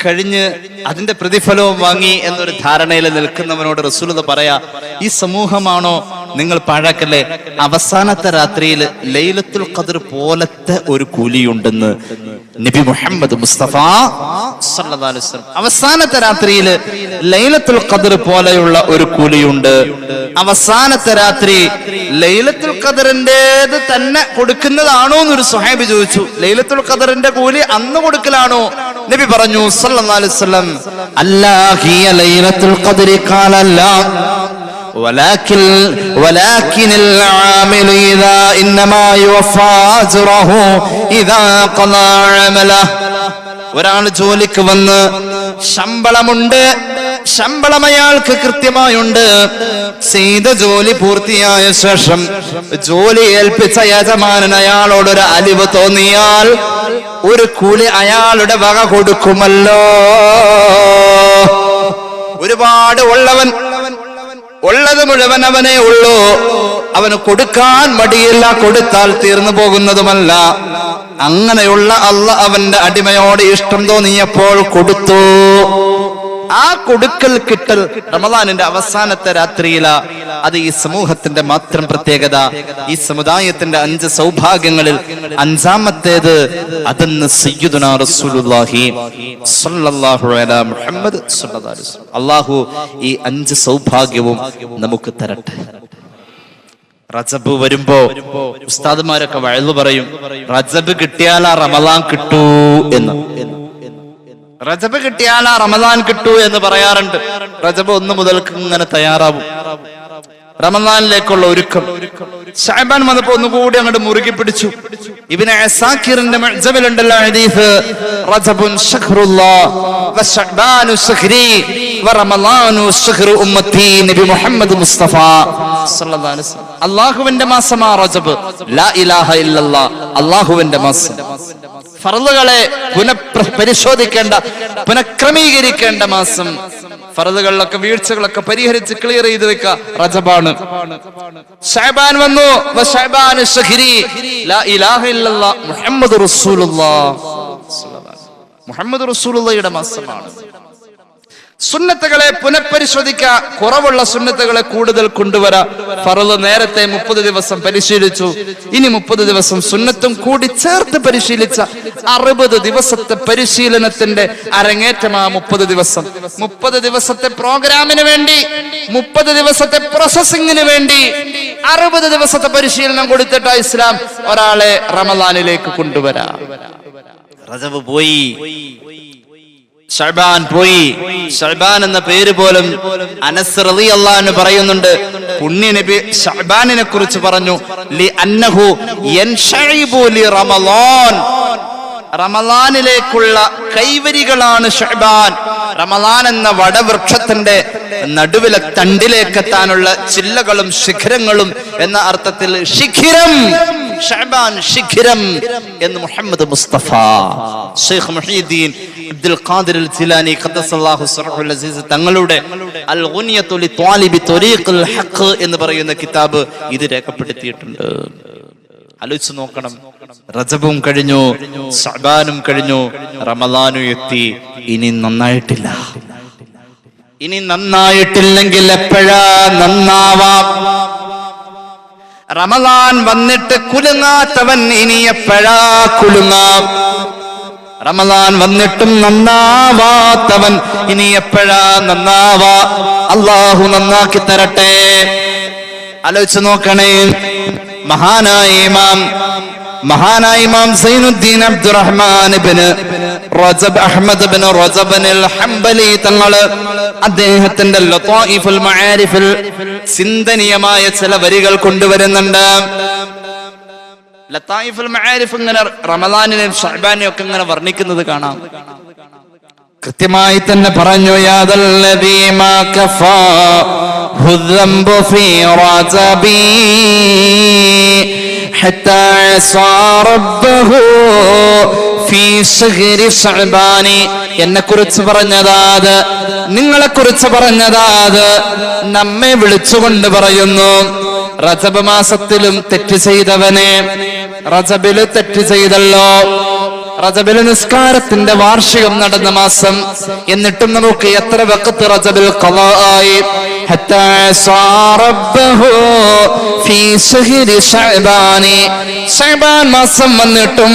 കഴിഞ്ഞ് അതിന്റെ പ്രതിഫലവും വാങ്ങി എന്നൊരു ധാരണയിൽ നിൽക്കുന്നവനോട് റസൂലുള്ളാഹി പറയാ, ഈ സമൂഹമാണോ നിങ്ങൾ പാഴാക്കല്ലേ? അവസാനത്തെ രാത്രിയിൽ ലൈലത്തുൽ ഖദർ പോലത്തെ ഒരു കൂലിയുണ്ടെന്ന് നബി മുഹമ്മദ് മുസ്തഫ സല്ലല്ലാഹു അലൈഹി വസല്ലം. അവസാനത്തെ രാത്രിയിൽ ലൈലത്തുൽ ഖദർ പോലെയുള്ള ഒരു കൂലിയുണ്ട്. അവസാനത്തെ രാത്രി ലൈലത്തുൽ ഖദറിന്റേത് തന്നെ കൊടുക്കുന്നതാണോ എന്നൊരു സ്വഹാബി ചോദിച്ചു. ലൈലത്തുൽ ഖദറിന്റെ കൂലി അന്ന് കൊടുക്കലാണോ? നബി പറഞ്ഞു സല്ലല്ലാഹു അലൈഹി വസല്ലം, അല്ലാഹിയ ലൈലത്തുൽ ഖദരി ഖാല ലാ ولكن العامل إنما يوفى أجره إذا قضى عمله. ഒരാൾ ജോലിക്ക് വന്ന് ശമ്പളമുണ്ട്, ശമ്പളം അയാൾക്ക് കൃത്യമായുണ്ട്. ചെയ്ത ജോലി പൂർത്തിയായ ശേഷം ജോലി ഏൽപ്പിച്ച യജമാനൻ അയാളോടൊരു അലിവ് തോന്നിയാൽ ഒരു കൂലി അയാളുടെ വക കൊടുക്കുമല്ലോ. ഒരുപാട് ഉള്ളത് മുഴുവൻ അവനേ ഉള്ളൂ, അവന് കൊടുക്കാൻ മടിയില്ല, കൊടുത്താൽ തീർന്നു പോകുന്നതുമല്ല. അങ്ങനെയുള്ള അല്ലാഹ് അവന്റെ അടിമയോട് ഇഷ്ടം തോന്നിയപ്പോൾ കൊടുത്തു. ആ കൊടുക്കൽ കിട്ടൽ റമദാനിന്റെ അവസാനത്തെ രാത്രിയില. അത് ഈ സമൂഹത്തിന്റെ മാത്രം പ്രത്യേകത. ഈ സമുദായത്തിന്റെ 5 സൗഭാഗ്യങ്ങളിൽ 5ാമത്തേത് അതെന്ന് സയ്യിദുനാ റസൂലുള്ളാഹി സ്വല്ലല്ലാഹു അലൈഹി മുഹമ്മദ് സ്വല്ലല്ലാഹു അലൈഹി വസല്ലം. അല്ലാഹു ഈ 5 സൗഭാഗ്യവും നമുക്ക് തരട്ടെ. റജബ് വരുമ്പോ ഉസ്താദുമാരൊക്കെ വഅള് പറയും, റജബ് കിട്ടിയാലാ റമദാൻ കിട്ടൂ എന്ന്. റജബ് കിട്ടിയാലാ റമദാൻ കിട്ടൂ എന്ന് പറയാറുണ്ട്. റജബ് 1 മുതൽക്ക് ഇങ്ങനെ തയ്യാറാവും, റമദാനിലേക്കുള്ള ഒരുക്കം. ശഅബാൻ വന്നപ്പോ ഒന്നുകൂടി അങ്ങോട്ട് മുറുകി പിടിച്ചു. ഇബ്നു അസാക്കിറിന്റെ മുഅ്ജമിലുണ്ടല്ലോ ഹദീസ്, റജബുൻ ശഹ്റുല്ലാഹ് വശഅബാനു ശഹ്രി വറമളാനു ശഹ്റു ഉമ്മത്തി. നബി മുഹമ്മദ് മുസ്തഫ സല്ലല്ലാഹു അലൈഹി വസല്ലം, അല്ലാഹുവിന്റെ മാസമാ റജബ്. ലാ ഇലാഹ ഇല്ലല്ലാഹ്, അല്ലാഹുവിന്റെ മാസം. ഫർളുകളെ പുനഃപരിശോധിക്കേണ്ട, പുനഃക്രമീകരിക്കേണ്ട മാസം. ഫർളുകളിലൊക്കെ വീഴ്ചകളൊക്കെ പരിഹരിച്ച് ക്ലിയർ ചെയ്ത് വെക്കുക റജബാണ്. ശഅബാൻ വന്നു, വശഅബാനു ശഹ്രി ലാ ഇലാഹ ഇല്ലല്ലാഹ് മുഹമ്മദ് റസൂലുള്ളാഹ്. മുഹമ്മദ് റസൂലുള്ളാഹിയുടെ മാസമാണ്. സുന്നത്തുകളെ പുനഃപരിശോധിക്കുക, കുറവുള്ള സുന്നത്തുകളെ കൂടുതൽ കൊണ്ടുവരാ. ഫർള് നേരത്തെ 30 ദിവസം പരിശീലിച്ചു, ഇനി 30 ദിവസം സുന്നത്തും കൂടി ചേർത്ത് പരിശീലിച്ച 60 ദിവസത്തെ പരിശീലനത്തിന്റെ അരങ്ങേറ്റമാ 30 ദിവസം. 30 ദിവസത്തെ പ്രോഗ്രാമിന് വേണ്ടി, 30 ദിവസത്തെ പ്രോസസിംഗിന് വേണ്ടി 60 ദിവസത്തെ പരിശീലനം കൊടുത്തിട്ടാ ഇസ്ലാം ഒരാളെ റമദാനിലേക്ക് കൊണ്ടുവരാ. റജബ് പോയി, ശഅബാൻ പോയി. ശഅബാൻ എന്ന പേര് പോലും അനസ് റളിയല്ലാഹു അൻഹു പറയുന്നുണ്ട്, പുണ്യ നബി ശഅബാനിനെ കുറിച്ച് പറഞ്ഞു, ലി അന്നഹു യൻശഇബു ലി റമളാൻ. റമളാനിലേക്കുള്ള കൈവരികളാണ് ശഅബാൻ. റമളാൻ എന്ന വടവൃക്ഷത്തിന്റെ നടുവിലെ തണ്ടിലേക്കെത്താനുള്ള ചില്ലകളും ശിഖരങ്ങളും എന്ന അർത്ഥത്തിൽ ശിഖിരം. ശഅബാൻ ശിഖിരം എന്ന് മുഹമ്മദ് മുസ്തഫ ശൈഖ് മുഹീദ്ദീൻ അബ്ദുൽ ഖാദിർ അൽ ജിലാനി ഖദ്ദസല്ലാഹു സിർറുൽ അസീസ് തങ്ങളുടെ അൽ ഗുനിയത്തു ലി ത്വാലിബി ത്വരീഖുൽ ഹഖ് എന്ന് പറയുന്ന കിതാബ് ഇത് രേഖപ്പെടുത്തിയിട്ടുണ്ട്. ആലോചിച്ച് നോക്കണം, റജബും കഴിഞ്ഞു, ശഅബാനും കഴിഞ്ഞു, റമളാനും എത്തി. ഇനി നന്നായിട്ടില്ല. ഇനി നന്നായിട്ടില്ലെങ്കിൽ എപ്പോഴാ നന്നാവാം? റമളാൻ വന്നിട്ട് കുലുങ്ങാത്തവൻ ഇനി എപ്പോഴാ കുലുങ്ങാം? റമളാൻ വന്നിട്ടും നന്നാവാത്തവൻ ഇനി എപ്പോഴാ നന്നാവാ? അല്ലാഹു നന്നാക്കി തരട്ടെ. ആലോചിച്ച് നോക്കണേ, മഹാനായ ഇമാം സൈനുദ്ദീൻ അബ്ദുറഹ്മാൻ ഇബ്നു റജബ് അഹ്മദ് ഇബ്നു റജബ് അൽ ഹംബലി തങ്ങള് അദ്ദേഹത്തിന്റെ ലതായിഫുൽ മആരിഫിൽ ചിന്തനീയമായ ചില വരികൾ കൊണ്ടുവരുന്നുണ്ട്. ലതായിഫുൽ മആരിഫ് ഇങ്ങനെ റമളാനിനെയും ശഅബാനെയും ഒക്കെ ഇങ്ങനെ വർണ്ണിക്കുന്നത് കാണാം. കൃത്യമായി തന്നെ പറഞ്ഞു, യാദല്ലദീ മാ കഫാ ഹുദ്ദംബു ഫീ റജബി ഹത്താ അസാ റബ്ബഹു ഫീ ശഹ്രി ശഅബാനി. എന്നെ കുറിച്ച് പറഞ്ഞതാത്, നിങ്ങളെ കുറിച്ച് പറഞ്ഞതാത്, നമ്മെ വിളിച്ചുകൊണ്ട് പറയുന്നു, റജബ് മാസത്തിലും തെറ്റ് ചെയ്തവനെ. റജബില് തെറ്റ് ചെയ്തല്ലോ, റജബില് നിസ്കാരത്തിന്റെ വാർഷികം നടന്ന മാസം, എന്നിട്ടും നമുക്ക് എത്ര വഖത്ത് റജബിൽ ഖളാ ആയി. ഹത്താ സാ റബ്ബഹു ഫീ ശഹ്രി ശഅബാനി. ശഅബാൻ മാസം വന്നിട്ടും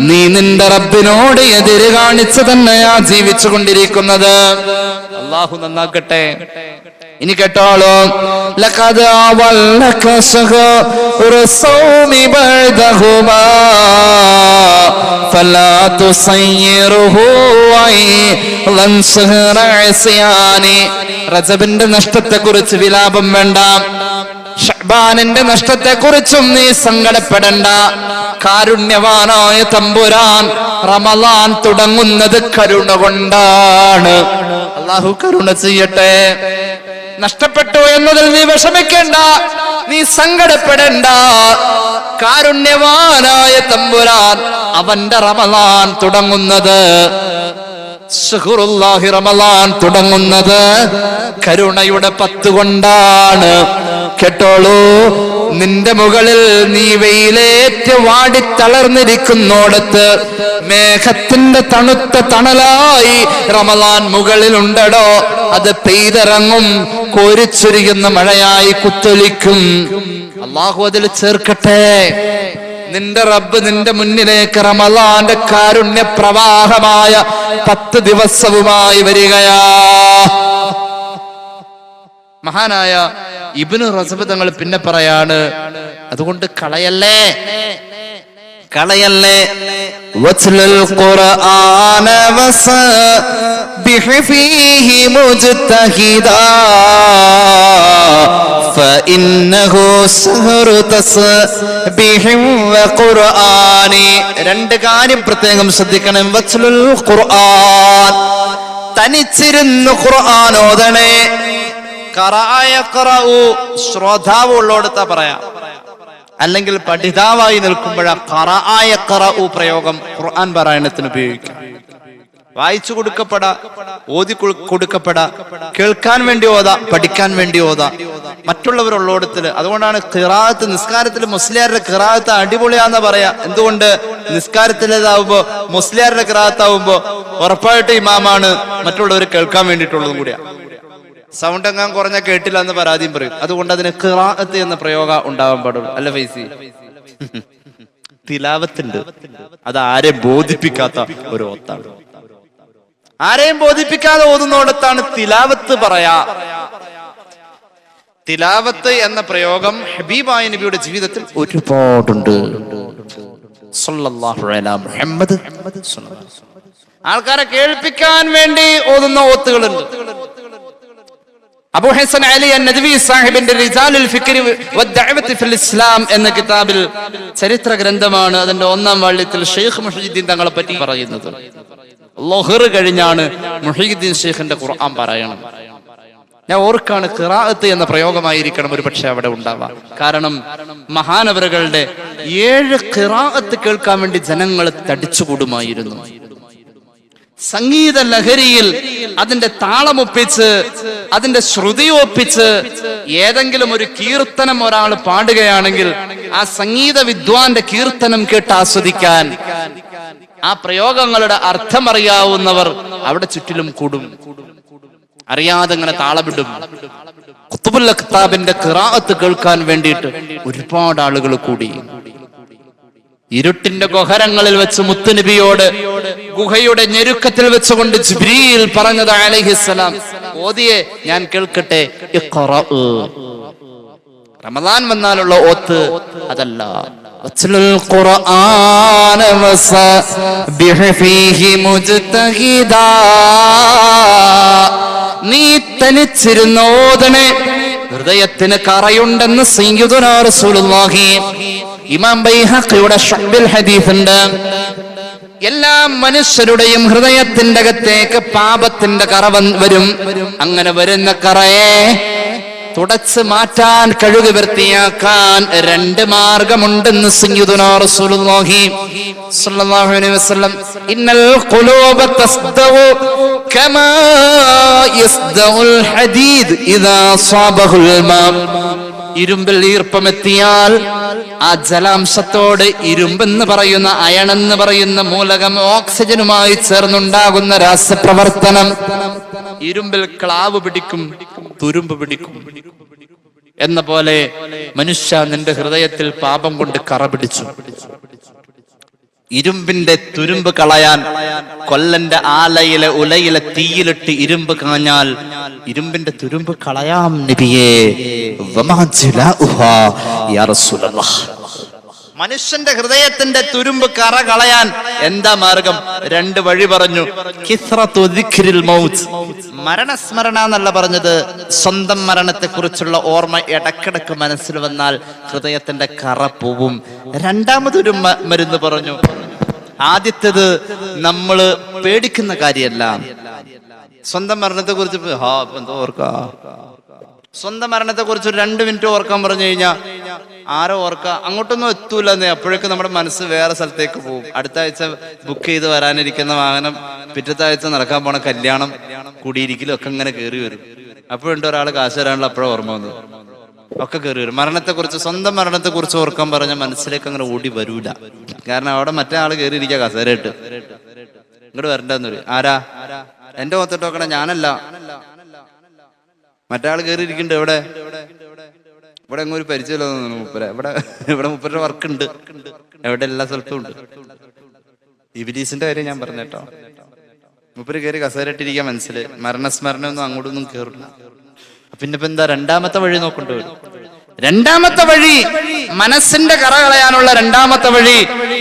നീ നിന്റെ റബ്ബിനോട് എതിര് കാണിച്ച് തന്നെയാ ജീവിച്ചു കൊണ്ടിരിക്കുന്നത്. അല്ലാഹു നന്നാക്കട്ടെ. ഇനി കേട്ടോളൂ, ലഖദ് അവല്ലക ശഹ്റു സൗമി ബഅദഹുമാ ഫലാ തുസയ്യിറുഹു ഐലൻ ശഹ്റ ഇസ്യാനി. റജബിന്റെ നഷ്ടത്തെ കുറിച്ച് വിലാപം വേണ്ട. ശഅബാനിന്റെ നഷ്ടത്തെക്കുറിച്ചും നീ സങ്കടപ്പെടണ്ട. കാരുണ്യവാനായ തമ്പുരാൻ റമളാൻ തുടങ്ങുന്നത് കരുണ കൊണ്ടാണ്. അല്ലാഹു കരുണ ചെയ്യട്ടെ. നഷ്ടപ്പെട്ടു എന്നതിൽ നീ വിഷമിക്കേണ്ട, നീ സങ്കടപ്പെടേണ്ട. കാരുണ്യവാനായ തമ്പുരാൻ അവന്റെ റമളാൻ തുടങ്ങുന്നത്, ശുഹ്റുല്ലാഹി റമളാൻ തുടങ്ങുന്നത് കരുണയുടെ 10 കൊണ്ടാണ്. കേട്ടോളൂ, നിന്റെ മുകളിൽ നീ വെയിലേറ്റ് വാടിത്തളർന്നിരിക്കുന്നോടത്ത് മേഘത്തിന്റെ തണുത്ത തണലായി റമളാൻ മുകളിലുണ്ടടോ. അത് പെയ്തിറങ്ങും, കോരിച്ചൊരിയുന്ന മഴയായി കുത്തൊലിക്കും. അല്ലാഹു അതിൽ ചേർക്കട്ടെ. നിന്റെ റബ്ബ് നിന്റെ മുന്നിലേക്ക് റമളാന്റെ കാരുണ്യ പ്രവാഹമായ 10 ദിവസവുമായി വരികയാ. മഹാനായ ഇബ്നു റസബ് തങ്ങൾ പിന്നെ പറയാണ്, അതുകൊണ്ട് കളയല്ലേ. വത്ലുൽ ഖുർആന വസബിഹ് ഫീഹി മുജ്തഹിദാ ഫഇന്നഹു സഹറു തസ്ബീഹി വഖുർആനി. 2 കാര്യം പ്രത്യേകം ശ്രദ്ധിക്കണം. വത്ലുൽ ഖുർആൻ, തനിച്ചിരുന്ന് ഖുർആൻ ഓതണേ. ശ്രോതാവ് ഉള്ളോടത്താ പറയാം, അല്ലെങ്കിൽ പഠിതാവായി നിൽക്കുമ്പോഴാ ഖറഅയ ഖറഉ പ്രയോഗം ഖുർആൻ പാരായണത്തിന് ഉപയോഗിക്കാം. വായിച്ചു കൊടുക്കപ്പെടാ, ഓതി കൊടുക്കപ്പെടാ, കേൾക്കാൻ വേണ്ടി ഓതാ, പഠിക്കാൻ വേണ്ടി ഓതാ, മറ്റുള്ളവരുള്ളോടത്തില്. അതുകൊണ്ടാണ് ഖിറാഅത്ത്, നിസ്കാരത്തിൽ മുസ്ലിയാരുടെ ഖിറാഅത്ത് അടിപൊളിയാന്ന് പറയാ. എന്തുകൊണ്ട്? നിസ്കാരത്തിലേതാവുമ്പോ, മുസ്ലിയാരുടെ ഖിറാഅത്താവുമ്പോ ഉറപ്പായിട്ട് ഇമാമാണ്, മറ്റുള്ളവർ കേൾക്കാൻ വേണ്ടിയിട്ടുള്ളതും കൂടിയാ. സൗണ്ട് എങ്ങാൻ കുറഞ്ഞ കേട്ടില്ല എന്ന് പരാതിയും പറയും. അതുകൊണ്ട് അതിന് ഖിറാഅത്ത് എന്ന പ്രയോഗം ഉണ്ടാവാൻ പാടുള്ളൂ. അല്ല ഫൈസി, തിലാവത്തുണ്ട്, അത് ആരെയും ബോധിപ്പിക്കാത്ത ഒരു ഓത്താണ്. ആരെയും ബോധിപ്പിക്കാതെ ഓതുന്നോടത്താണ് തിലാവത്ത് പറയാ. തിലാവത്ത് എന്ന പ്രയോഗം ഹബീബായ നബിയുടെ ജീവിതത്തിൽ ഒരുപാടുണ്ട്. സല്ലല്ലാഹു അലൈഹി മുഹമ്മദ്. ആൾക്കാരെ കേൾപ്പിക്കാൻ വേണ്ടി ഓതുന്ന ഓത്തുകളുണ്ട്. അബൂ ഹസൻ അലി അൻ-നദ്വി സാഹിബിന്റെ റിജാലുൽ ഫിക്രി വദ്ദഅവത്തി ഫിൽ ഇസ്ലാം എന്ന കിതാബിൽ, ചരിത്ര ഗ്രന്ഥമാണ്, അതിന്റെ 1-ാം വാള്യത്തിൽ ഷെയ്ഖ് മുഹീദ്ദീൻ തങ്ങളെ പറ്റി പറയുന്നത്. ളുഹർ കഴിഞ്ഞാണ് മുഹീദ്ദീൻ ഷെയ്ഖിന്റെ ഖുർആൻ പാരായണം. ഞാൻ ഓർക്കാണ്, ഖിറാഅത്ത് എന്ന പ്രയോഗമായിരിക്കണം ഒരു പക്ഷെ അവിടെ ഉണ്ടാവാം. കാരണം മഹാനവറുകളുടെ 7 ഖിറാഅത്ത് കേൾക്കാൻ വേണ്ടി ജനങ്ങൾ തടിച്ചുകൂടുമായിരുന്നു. സംഗീത ലഹരിയിൽ അതിന്റെ താളമൊപ്പിച്ച്, അതിന്റെ ശ്രുതി ഒപ്പിച്ച് ഏതെങ്കിലും ഒരു കീർത്തനം ഒരാൾ പാടുകയാണെങ്കിൽ ആ സംഗീത വിദ്വാന്റെ കീർത്തനം കേട്ട് ആസ്വദിക്കാൻ ആ പ്രയോഗങ്ങളുടെ അർത്ഥമറിയാവുന്നവർ അവിടെ ചുറ്റിലും കൂടും. അറിയാതെ ഇങ്ങനെ താളമിടും. ഖുത്ബുൽ അഖ്താബിന്റെ ഖിറാഅത്ത് കേൾക്കാൻ വേണ്ടിയിട്ട് ഒരുപാട് ആളുകൾ കൂടി. ഇരുട്ടിന്റെ ഗഹരങ്ങളിൽ വെച്ച് മുത്തുനബിയോട് ഗുഹയുടെ ഞെരുക്കത്തിൽ വെച്ചുകൊണ്ട് ജിബ്രീൽ പറഞ്ഞത് അലൈഹിസ്സലാം, ഓതിയെ ഞാൻ കേൾക്കട്ടെ. റമദാൻ വന്നാലുള്ള ഓത്ത് അതല്ല. നീ തനിച്ചിരുന്ന ഓതണേ. ഹൃദയത്തിന് കറയുണ്ടെന്ന് സയ്യിദുനാ റസൂലുള്ളാഹി. ഇമാം ബൈഹഖിയുടെ ശുഅബുൽ ഹദീസ് ഉണ്ട്. എല്ലാ മനുഷ്യരുടെയും ഹൃദയത്തിന്റെ അകത്തേക്ക് പാപത്തിന്റെ കറ വരും. അങ്ങനെ വരുന്ന കറയെ തുടച്ച് മാറ്റാൻ, കഴുകി വൃത്തിയാക്കാൻ 2 മാർഗമുണ്ടെന്ന് സയ്യിദുനാ റസൂലുള്ളാഹി സ്വല്ലല്ലാഹു അലൈഹി വസല്ലം. ഇന്നൽ ഖുലൂബ തസ്ദഉ കമാ യസ്ദഉൽ ഹദീദ് ഇദാ സാബഹുൽ മാ. ഇരുമ്പിൽ ഈർപ്പമെത്തിയാൽ ആ ജലാംശത്തോട് ഇരുമ്പെന്ന് പറയുന്ന, അയണെന്ന് പറയുന്ന മൂലകം ഓക്സിജനുമായി ചേർന്നുണ്ടാകുന്ന രാസപ്രവർത്തനം, ഇരുമ്പിൽ ക്ലാവ് പിടിക്കും, തുരുമ്പ് പിടിക്കും എന്ന പോലെ മനുഷ്യ, നിന്റെ ഹൃദയത്തിൽ പാപം കൊണ്ട് കറ പിടിച്ചു. ഇരുമ്പിന്റെ തുരുമ്പ് കളയാൻ കൊല്ലന്റെ ആലയിലെ ഉലയിലെ തീയിലിട്ട് ഇരുമ്പ് കാഞ്ഞാൽ ഇരുമ്പിന്റെ തുരുമ്പ് കളയാം നബിയേ. വമാ ജലാഉഹാ യാ റസൂലല്ലാഹ്. മനുഷ്യന്റെ ഹൃദയത്തിന്റെ തുരുമ്പ് കറ കളയാൻ എന്താ മാർഗം? 2 വഴി പറഞ്ഞു. കിസ്റത്തു ദിക്രിൽ മൗത്ത്, മരണസ്മരണ എന്നല്ല പറഞ്ഞത്, സ്വന്തം മരണത്തെ കുറിച്ചുള്ള ഓർമ്മ ഇടക്കിടക്ക് മനസ്സിൽ വന്നാൽ ഹൃദയത്തിന്റെ കറ പോവും. രണ്ടാമതൊരു മരുന്ന് പറഞ്ഞു. ആദ്യത്തേത് നമ്മള് പേടിക്കുന്ന കാര്യമല്ല. സ്വന്തം മരണത്തെ കുറിച്ച് എന്തോ ഓർക്കാ, സ്വന്തം മരണത്തെ കുറിച്ച് 2 മിനിറ്റ് ഓർക്കാൻ പറഞ്ഞു കഴിഞ്ഞാൽ ആരോ ഓർക്ക, അങ്ങോട്ടൊന്നും എത്തൂലെന്നേ. അപ്പോഴേക്കും നമ്മുടെ മനസ്സ് വേറെ സ്ഥലത്തേക്ക് പോകും. അടുത്ത ആഴ്ച ബുക്ക് ചെയ്ത് വരാനിരിക്കുന്ന വാഹനം, പിറ്റത്തെ ആഴ്ച നടക്കാൻ പോണ കല്യാണം, കുടിയിരിക്കലും ഒക്കെ ഇങ്ങനെ കയറി വരും. അപ്പോഴുണ്ട് ഒരാൾ കാശ് തരാനുള്ള അപ്പോഴും ഓർമ്മ വന്നത് ഒക്കെ കയറി വരും. മരണത്തെക്കുറിച്ച്, സ്വന്തം മരണത്തെക്കുറിച്ച് ഓർക്കാൻ പറഞ്ഞ മനസ്സിലേക്ക് അങ്ങനെ ഓടി വരൂല. കാരണം അവിടെ മറ്റേ ആള് കയറിയിരിക്കുക കസേരയിട്ട്, ഇങ്ങോട്ട് വരണ്ടെന്ന് പറയും. ആരാ? എന്റെ ഒത്തിട്ട് നോക്കണേ, ഞാനല്ല, മറ്റേ ആള് കയറിയിരിക്കുന്നുണ്ട്. ഇവിടെ ഇവിടെ അങ്ങ് ഒരു പരിചയമല്ലോ മുപ്പര, ഇവിടെ മുപ്പരുടെ വർക്ക് ഉണ്ട്, എവിടെ എല്ലാ സ്ഥലത്തും ഉണ്ട്. ഇബിലീസിന്റെ കാര്യം ഞാൻ പറഞ്ഞേട്ടോ. മുപ്പര് കയറി കസേരട്ടിരിക്കാൻ മനസ്സിലായി, മരണസ്മരണ ഒന്നും അങ്ങോട്ടൊന്നും കേറില്ല. പിന്നെ ഇപ്പൊ എന്താ രണ്ടാമത്തെ വഴി നോക്കണ്ടോ? രണ്ടാമത്തെ വഴി, മനസ്സിന്റെ കറ കളയാനുള്ള രണ്ടാമത്തെ വഴി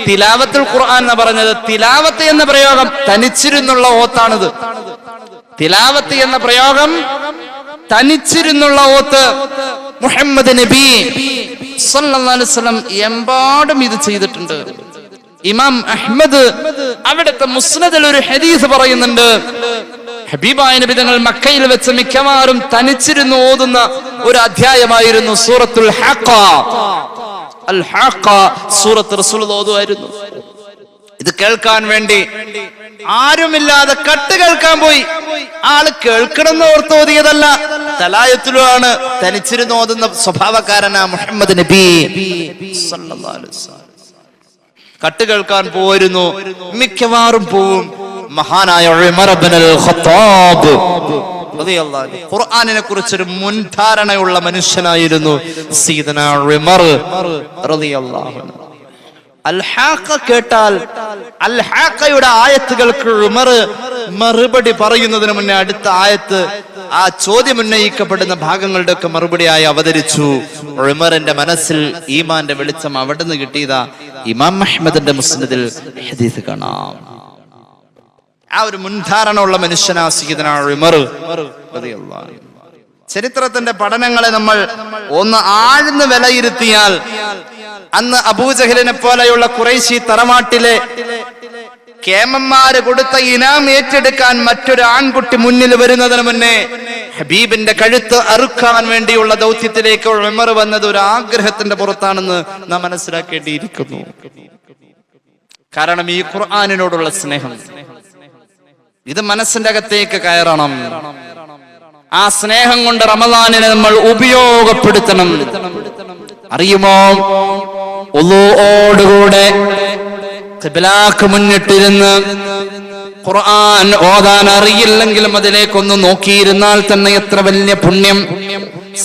തിലാവത്തുൽ ഖുർആൻ എന്ന് പറഞ്ഞത്. തിലാവത്ത് എന്ന പ്രയോഗം തനിച്ചിരുന്നുള്ള ഓത്താണിത്. തിലാവത്ത് എന്ന പ്രയോഗം തനിച്ചിരുന്നുള്ള ഓത്ത്. മുഹമ്മദ് നബി സല്ലല്ലാഹു അലൈഹി വസല്ലം എമ്പാടും ഇത് ചെയ്തിട്ടുണ്ട്. ഇമാം അഹ്മദ് അവിടുത്തെ മുസ്നദിൽ ഒരു ഹദീസ് പറയുന്നുണ്ട്. ഹബീബായ നബി തങ്ങൾ മക്കയിൽ വെച്ച് മിക്കവാറും തനിച്ചിരുന്ന് ഓതുന്ന ഒരു അധ്യായമായിരുന്നു സൂറത്തുൽ ഹാഖ. അൽ ഹാഖ സൂറത്ത് റസൂൽ ഓതുമായിരുന്നു. ഇത് കേൾക്കാൻ വേണ്ടി ആരുമില്ലാതെ കട്ട് കേൾക്കാൻ പോയി. ആള് കേൾക്കണമെന്ന് ഓർത്ത് ഓതിയതല്ല, തലായത്തിലുമാണ്, തനിച്ചിരുന്ന് ഓതുന്ന സ്വഭാവക്കാരനാ മുഹമ്മദ് നബി സല്ലല്ലാഹു അലൈഹി വസല്ലം. കട്ട് കേൾക്കാൻ പോയിരുന്നു, മിക്കവാറും പോവും. മഹാനായ ഉമർ ഇബ്നുൽ ഖത്താബ് റളിയല്ലാഹു അൻഹു ഖുർആനിനെ കുറിച്ചൊരു മുൻധാരണയുള്ള മനുഷ്യനായിരുന്നു സയ്യിദനാ ഉമർ റളിയല്ലാഹു അൻഹു. അൽ ഹാഖ കേട്ടാൽ, അൽ ഹാഖയുടെ ആയത്തുകൾക്ക് ഉമർ മറുപടി പറയുന്നതിന് മുന്നേ അടുത്ത ആയത്ത്, ആ ചോദ്യം ഉന്നയിക്കപ്പെടുന്ന ഭാഗങ്ങളുടെ ഒക്കെ മറുപടിയായി അവതരിച്ചു. ഉമറിന്റെ മനസ്സിൽ ഈമാന്റെ വെളിച്ചം അവിടെ നിന്ന് കിട്ടിയതാ. ഇമാം അഹ്മദിന്റെ മുസ്നദിൽ ഹദീസ് കാണാം. ആ ഒരു മുൻധാരണ ഉള്ള മനുഷ്യനാ സയ്യിദനാ ഉമർ റളിയല്ലാഹു അൻഹു. ചരിത്രത്തിന്റെ പഠനങ്ങളെ നമ്മൾ ഒന്ന് ആഴ്ന്ന് വിലയിരുത്തിയാൽ, അന്ന് അബൂജഹലിനെ പോലെയുള്ള ഖുറൈശി തറവാട്ടിലെ കേമന്മാര് കൊടുത്ത ഇനാം ഏറ്റെടുക്കാൻ മറ്റൊരു ആൺകുട്ടി മുന്നിൽ വരുന്നതിന് മുന്നേ ഹബീബിന്റെ കഴുത്ത് അറുക്കാൻ വേണ്ടിയുള്ള ദൗത്യത്തിലേക്ക് ഉമർ വന്നത് ഒരു ആഗ്രഹത്തിന്റെ പുറത്താണെന്ന് നാം മനസ്സിലാക്കേണ്ടിയിരിക്കുന്നു. കാരണം ഈ ഖുർആനിനോടുള്ള സ്നേഹം, ഇത് മനസ്സിന്റെ അകത്തേക്ക് കയറണം. ആ സ്നേഹം കൊണ്ട് റമദാനിനെ നമ്മൾ ഉപയോഗപ്പെടുത്തണം. അറിയുമോ, ഒളുവോടുകൂടെ ഖിബ്ലക്ക് മുന്നിട്ടിരുന്ന് ഖുർആൻ ഓതാൻ അറിയില്ലെങ്കിലും അതിലേക്കൊന്ന് നോക്കിയിരുന്നാൽ തന്നെ എത്ര വലിയ പുണ്യം.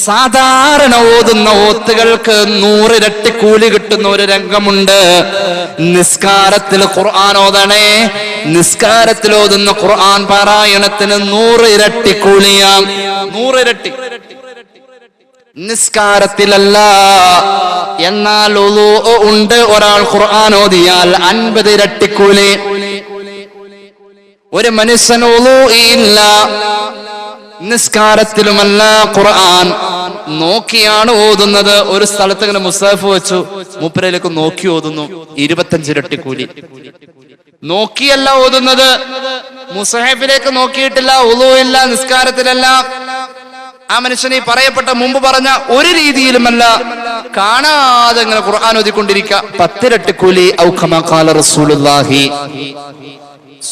സാധാരണ ഓതുന്ന ഓത്തുകൾക്ക് 100 ഇരട്ടി കൂലി കിട്ടുന്ന ഒരു രംഗമുണ്ട്. നിസ്കാരത്തിൽ ഖുർആൻ ഓതണേ, നിസ്കാരത്തിൽ ഓതുന്ന ഖുർആൻ പാരായണത്തിന് 100 ഇരട്ടി കൂലിയാം. 100 ഇരട്ടി നിസ്കാരത്തിലല്ല. എന്നാൽ ഉണ്ട്, ഒരാൾ ഖുർആൻ ഓതിയാൽ 50 ഇരട്ടി കൂലി. ഒരു മനുഷ്യൻ ഇല്ല, നിസ്കാരത്തിലുമല്ല, ഖുർആൻ നോക്കിയാണ് ഓതുന്നത്. ഒരു സ്ഥലത്ത് ഇങ്ങനെ മുസാഫ് വെച്ചു, മൂപ്പരയിലേക്ക് നോക്കി ഓതുന്നു, 25 ഇരട്ടി കൂലി. നോക്കിയല്ല ഓതുന്നത്, മുസാഹിഫിലേക്ക് നോക്കിയിട്ടില്ല, ഉളൂ ഇല്ല, നിസ്കാരത്തിലല്ല. ആ മനുഷ്യൻ ഈ പറയപ്പെട്ട മുമ്പ് പറഞ്ഞ ഒരു രീതിയിലുമല്ല, കാണാതെ ഇങ്ങനെ ഖുർആൻ ഓതിക്കൊണ്ടിരിക്കുക, 10 ഇരട്ടി കൂലി. ഔ കമാ ഖാല റസൂലുള്ളാഹി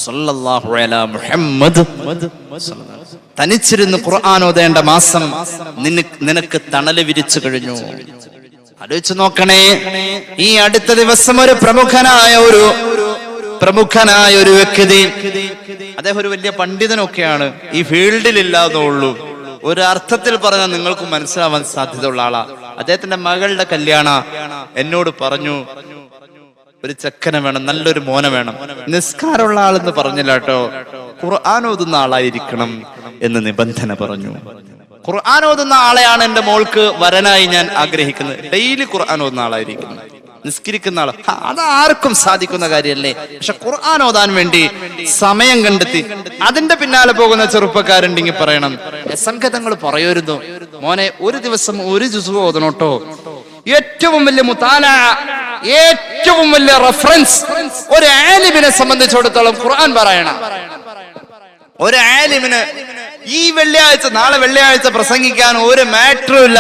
സ്വല്ലല്ലാഹു അലൈഹി മുഹമ്മദ്. തനിച്ചിരുന്ന് ഖുർആൻ ഓതേണ്ട മാസം നിനക്ക് തണല് വിരിച്ചു കഴിഞ്ഞു. ആലോചിച്ച് നോക്കണേ. ഈ അടുത്ത ദിവസം ഒരു പ്രമുഖനായ ഒരു വ്യക്തി, അദ്ദേഹം ഒരു വലിയ പണ്ഡിതനൊക്കെയാണ്, ഈ ഫീൽഡിൽ ഇല്ലാതുള്ളൂ, ഒരു അർത്ഥത്തിൽ പറഞ്ഞാൽ നിങ്ങൾക്ക് മനസ്സിലാവാൻ സാധ്യതയുള്ള ആളാ. അദ്ദേഹത്തിന്റെ മകളുടെ കല്യാണ എന്നോട് പറഞ്ഞു, ഒരു ചെക്കനെ വേണം, നല്ലൊരു മോനെ വേണം. നിസ്കാരമുള്ള ആളെന്ന് പറഞ്ഞില്ല കേട്ടോ, ഖുർആൻ ഓതുന്ന ആളായിരിക്കണം എന്ന് നിബന്ധന പറഞ്ഞു. ഖുർആൻ ഓതുന്ന ആളെയാണ് എന്റെ മോൾക്ക് വരനായി ഞാൻ ആഗ്രഹിക്കുന്നത്. ഡെയിലി ഖുർആൻ ഓതുന്ന ആളായിരിക്കണം. നിസ്കരിക്കുന്ന ആള് അതാർക്കും സാധിക്കുന്ന കാര്യമല്ലേ. പക്ഷെ ഖുർആൻ ഓതാൻ വേണ്ടി സമയം കണ്ടെത്തി അതിന്റെ പിന്നാലെ പോകുന്ന ചെറുപ്പക്കാരുണ്ടെങ്കിൽ പറയണം. സംഘതങ്ങൾ പറയുമായിരുന്നു, മോനെ ഒരു ദിവസം ഒരു ജുസു ഓതണോട്ടോ. ഏറ്റവും വലിയ മുതാല, ഏറ്റവും വലിയ റഫറൻസ് ഒരു ആലിമിനെ സംബന്ധിച്ചിടത്തോളം ഖുർആൻ പറയണം. ഒരു ആലിമിന് ഈ വെള്ളിയാഴ്ച, നാളെ വെള്ളിയാഴ്ച പ്രസംഗിക്കാൻ ഒരു മാറ്ററും ഇല്ല.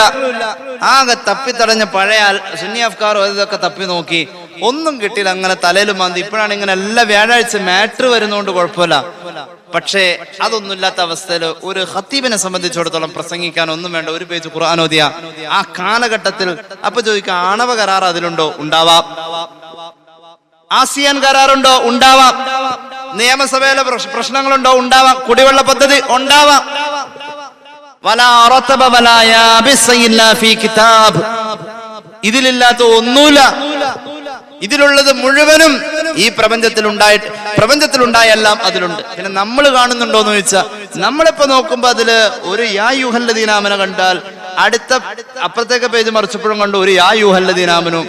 ആകെ തപ്പിത്തടഞ്ഞ പഴയ സുന്നി അഫ്കാറോ ഇതൊക്കെ തപ്പി നോക്കി, ഒന്നും കിട്ടിയില്ല. അങ്ങനെ തലയിൽ മാന്തി. ഇപ്പോഴാണ് ഇങ്ങനെ എല്ലാ വ്യാഴാഴ്ച മാറ്റർ വരുന്നതുകൊണ്ട് കുഴപ്പമില്ല. പക്ഷേ അതൊന്നുമില്ലാത്ത അവസ്ഥയിൽ ഒരു ഖത്തീബിനെ സംബന്ധിച്ചിടത്തോളം പ്രസംഗിക്കാൻ ഒന്നും വേണ്ട, ഒരു പേജ് ഖുർആൻ ഓതിയ ആ കാലഘട്ടത്തിൽ. അപ്പൊ ചോദിക്കാം, ആണവ കരാർ അതിലുണ്ടോ? ഉണ്ടാവാം. ആസിയാൻ കരാറുണ്ടോ? ഉണ്ടാവാം. നിയമസഭയിലെ പ്രശ്നങ്ങളുണ്ടോ? ഉണ്ടാവാം. കുടിവെള്ള പദ്ധതി ഉണ്ടാവാം. ഇതിലില്ലാത്ത ഒന്നുമില്ല. ഇതിലുള്ളത് മുഴുവനും ഈ പ്രപഞ്ചത്തിലുണ്ടായ എല്ലാം അതിലുണ്ട്. പിന്നെ നമ്മൾ കാണുന്നുണ്ടോന്ന് ചോദിച്ചാൽ, നമ്മളിപ്പോ നോക്കുമ്പോ അതില് ഒരു യാ യുഹല്ലദീനാമന കണ്ടാൽ അടുത്ത അപ്പുറത്തേക്ക് പേജ് മറിച്ചപ്പോഴും കണ്ടു ഒരു യാ യുഹല്ലദീനാമനും.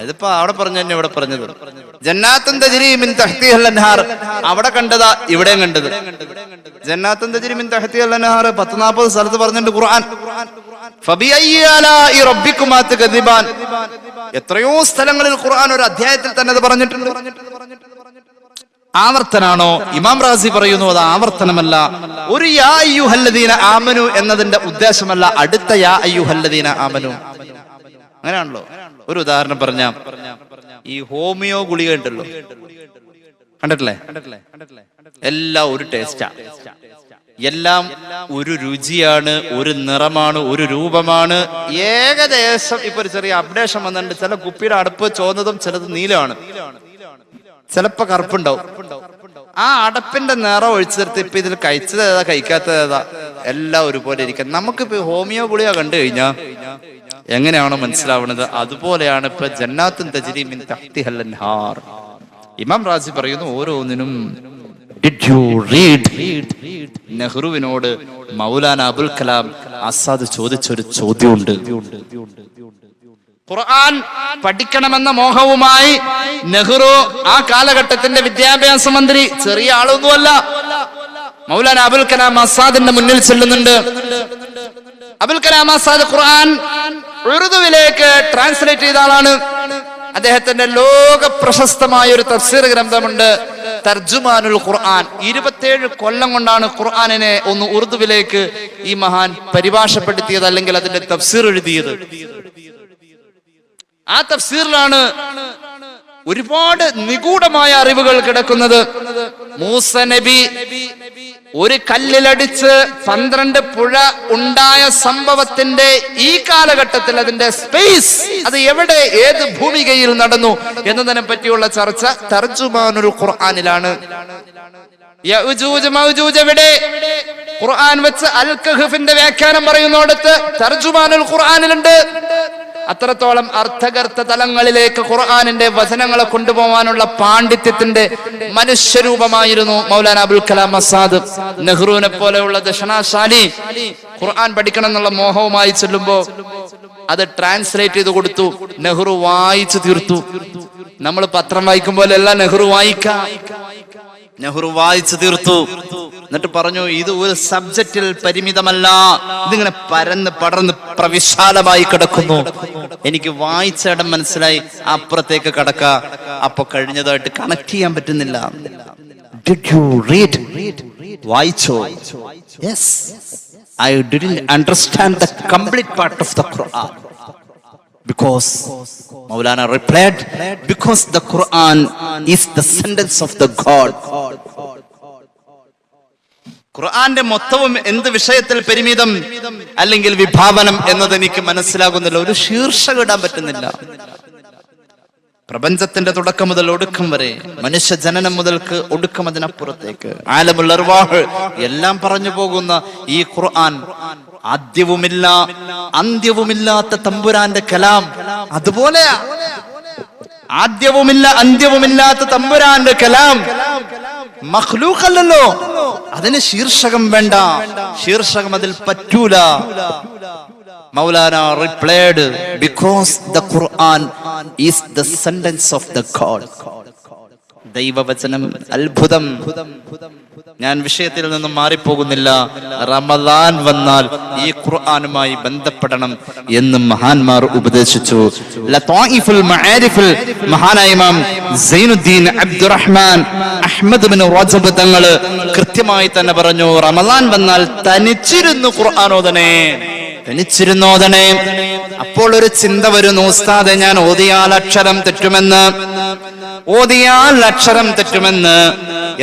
ഇതിപ്പോ അവിടെ പറഞ്ഞു തന്നെ ഇവിടെ പറഞ്ഞത്. ജന്നാത്തുൻ തജ്രി മിൻ തഹ്തിഹൽ അൻഹാർ അവിടെ കണ്ടതാ ഇവിടെയും കണ്ടത്. ജന്നാത്തുൻ തജ്രി മിൻ തഹ്തിഹൽ അൻഹാർ 10-40 സ്ഥലത്ത് പറഞ്ഞിട്ടുണ്ട് ഖുർആൻ. ഫബിഅയ്യി ആലാഇ റബ്ബികുമാ തുകദിബാൻ എത്രയോ സ്ഥലങ്ങളിൽ ഖുർആൻ ഒരു അധ്യായത്തിൽ തന്നെ അത് പറഞ്ഞിട്ടുണ്ട്. ആവർത്തനാണോ? ഇമാം റാസി പറയുന്നു അത് ആവർത്തനമല്ല. ഒരു യാ അയ്യുഹല്ലദീന ആമനു എന്നതിന്റെ ഉദ്ദേശമല്ല അടുത്ത യാ അയ്യുഹല്ലദീന ആമനു. അങ്ങനെയാണല്ലോ. ഒരു ഉദാഹരണം പറഞ്ഞ, ഈ ഹോമിയോ ഗുളിക ഉണ്ടല്ലോ, കണ്ടിട്ടില്ലേ? എല്ലാം ഒരു ടേസ്റ്റാ, എല്ലാം ഒരു രുചിയാണ്, ഒരു നിറമാണ്, ഒരു രൂപമാണ്. ഏകദേശം ഇപ്പൊ ഒരു ചെറിയ അപ്ഡേഷൻ വന്നിട്ടുണ്ട്. ചില കുപ്പിയുടെ അടുപ്പ് ചോന്നതും ചിലത് നീലമാണ്, ചിലപ്പോ കറുപ്പുണ്ടാവും. ആ അടപ്പിന്റെ നിറം ഒഴിച്ചു നിർത്തി ഇപ്പൊ ഇതിൽ കഴിച്ചത് ഏതാ കഴിക്കാത്തത് ഏതാ എല്ലാം ഒരുപോലെ ഇരിക്കും. നമുക്കിപ്പോ ഹോമിയോ ഗുളിക കണ്ടു കഴിഞ്ഞാ എങ്ങനെയാണോ മനസ്സിലാവുന്നത്, അതുപോലെയാണ് ഇപ്പൊ ജന്നാത്തുൻ തജ്രി മിൻ തഹ്തിഹൽ അൻഹാർ. ഇമാം റാസി പറയുന്നു ഓരോന്നിനും. Did you read? നെഹ്റുവിനോട് മൗലാന അബുൽ കലാം ആസാദ് ചോദിച്ചൊരു ചോദ്യമുണ്ട്. ഖുർആൻ പഠിക്കണമെന്ന മോഹവുമായി നെഹ്റു ആ കാലഘട്ടത്തിന്റെ വിദ്യാഭ്യാസ മന്ത്രി, ചെറിയ ആളൊന്നുമല്ല, മൗലാന അബുൽ കലാം ആസാദിന്റെ മുന്നിൽ ചെല്ലുന്നുണ്ട്. അബുൽ കലാം ആസാദ് ഖുർആൻ ഉറുദുവിലേക്ക് ട്രാൻസ്ലേറ്റ് ചെയ്ത ആളാണ്. അദ്ദേഹത്തിന്റെ ലോക പ്രശസ്തമായ ഒരു തഫ്സീർ ഗ്രന്ഥമുണ്ട്, തർജുമാനുൽ ഖുർആൻ. 27 കൊല്ലം കൊണ്ടാണ് ഖുർആനിനെ ഒന്ന് ഉറുദുവിലേക്ക് ഈ മഹാൻ പരിഭാഷപ്പെടുത്തിയത്, അല്ലെങ്കിൽ അതിന്റെ തഫ്സീർ എഴുതിയത്. ആ തഫ്സീറിലാണ് ഒരുപാട് നിഗൂഢമായ അറിവുകൾ കിടക്കുന്നത്. മൂസ നബി ഒരു കല്ലിലടിച്ച് 12 പുഴ ഉണ്ടായ സംഭവത്തിന്റെ ഈ കാലഘട്ടത്തിൽ അതിന്റെ സ്പേസ്, അത് എവിടെ, ഏത് ഭൂമികയിൽ നടന്നു എന്നതിനെ പറ്റിയുള്ള ചർച്ച തർജുമാനുൽ ഖുർആനിലാണ്. യഅജൂജ് മഅജൂജ് എവിടെ? ഖുർആൻ വെച്ച് അൽ കഹ്ഫിന്റെ വ്യാഖ്യാനം പറയുന്നിടത്ത് തർജുമാനുൽ ഖുർആനിലുണ്ട്. അത്രത്തോളം അർത്ഥഗർത്ത തലങ്ങളിലേക്ക് ഖുർആനിന്റെ വചനങ്ങളെ കൊണ്ടുപോകാനുള്ള പാണ്ഡിത്യത്തിന്റെ മനുഷ്യരൂപമായിരുന്നു മൗലാന അബുൽ കലാം ആസാദ്. നെഹ്റുവിനെ പോലെയുള്ള ദശനാശാലി ഖുർആൻ പഠിക്കണം എന്നുള്ള മോഹവുമായി ചെല്ലുമ്പോ അത് ട്രാൻസ്ലേറ്റ് ചെയ്ത് കൊടുത്തു. നെഹ്റു വായിച്ചു തീർത്തു. നമ്മൾ പത്രം വായിക്കും പോലെ അല്ല നെഹ്റു വായിച്ചു തീർത്തു. എന്നിട്ട് പറഞ്ഞു, ഇത് ഒരു സബ്ജക്റ്റിൽ പരിമിതമല്ല, ഇതിങ്ങനെ പരന്ന് പടർന്ന് പ്രവിശാലമായി കിടക്കുന്നു. എനിക്ക് വായിച്ച ഇടം മനസ്സിലായി, അപ്പുറത്തേക്ക് കടക്ക. അപ്പൊ കഴിഞ്ഞതായിട്ട് കണക്ട് ചെയ്യാൻ പറ്റുന്നില്ല. Did you read? വായിച്ചോ? Yes. I didn't understand the complete part of the Quran. Because Maulana replied, because the Quran is the sentence of the God. ഖുർആന്റെ മൊത്തവും എന്ത് വിഷയത്തിൽ പരിമിതം അല്ലെങ്കിൽ വിഭാവനം എന്നത് എനിക്ക് മനസ്സിലാകുന്നില്ല. ഒരു ശീർഷകം ഇടാൻ പറ്റുന്നില്ല. പ്രപഞ്ചത്തിന്റെ തുടക്കം മുതൽ ഒടുക്കം വരെ, മനുഷ്യ ജനനം മുതൽക്ക് ഒടുക്കം അതിനപ്പുറത്തേക്ക്, ആലമുൽ അർവാഹ് എല്ലാം പറഞ്ഞു പോകുന്ന ഈ ഖുർആൻ ആദ്യവുമില്ല അന്ത്യവുമില്ലാത്ത തമ്പുരാന്റെ കലാം. അതുപോലെയാ ആദ്യവുമില്ല അന്ത്യവുമില്ലാത്ത തമ്പുരാന്റെ കലാം. മഖ്ലൂഖല്ലല്ലോ, അതിന് ശീർഷകം വേണ്ട, ശീർഷകം അതിൽ പറ്റൂല. Maulana replied, because the Quran is the sentence of the God. ദൈവവചനം അത്ഭുതം. ഞാൻ വിഷയത്തിൽ നിന്നും മാറിപ്പോകുന്നില്ല. റമദാൻ വന്നാൽ ഈ ഖുർആനുമായി ബന്ധപ്പെടണം എന്ന് മഹാന്മാർ ഉപദേശിച്ചു. ലതായിഫുൽ മആരിഫിൽ മഹാനായ ഇമാം സൈനുദ്ദീൻ അബ്ദുറഹ്മാൻ അഹ്മദ് ബിൻ റജബ് തങ്ങൾ കൃത്യമായി തന്നെ പറഞ്ഞു, റമദാൻ വന്നാൽ തനിച്ചിരുന്നു ഖുർആനോദനെ, തനിച്ചിരുന്നോദനെ. അപ്പോൾ ഒരു ചിന്ത വരുന്നു, ഉസ്താദെ ഞാൻ ഓതിയാൽ അക്ഷരം തെറ്റുമെന്ന്, ഓതിയാൽ അക്ഷരം തെറ്റുമെന്ന്.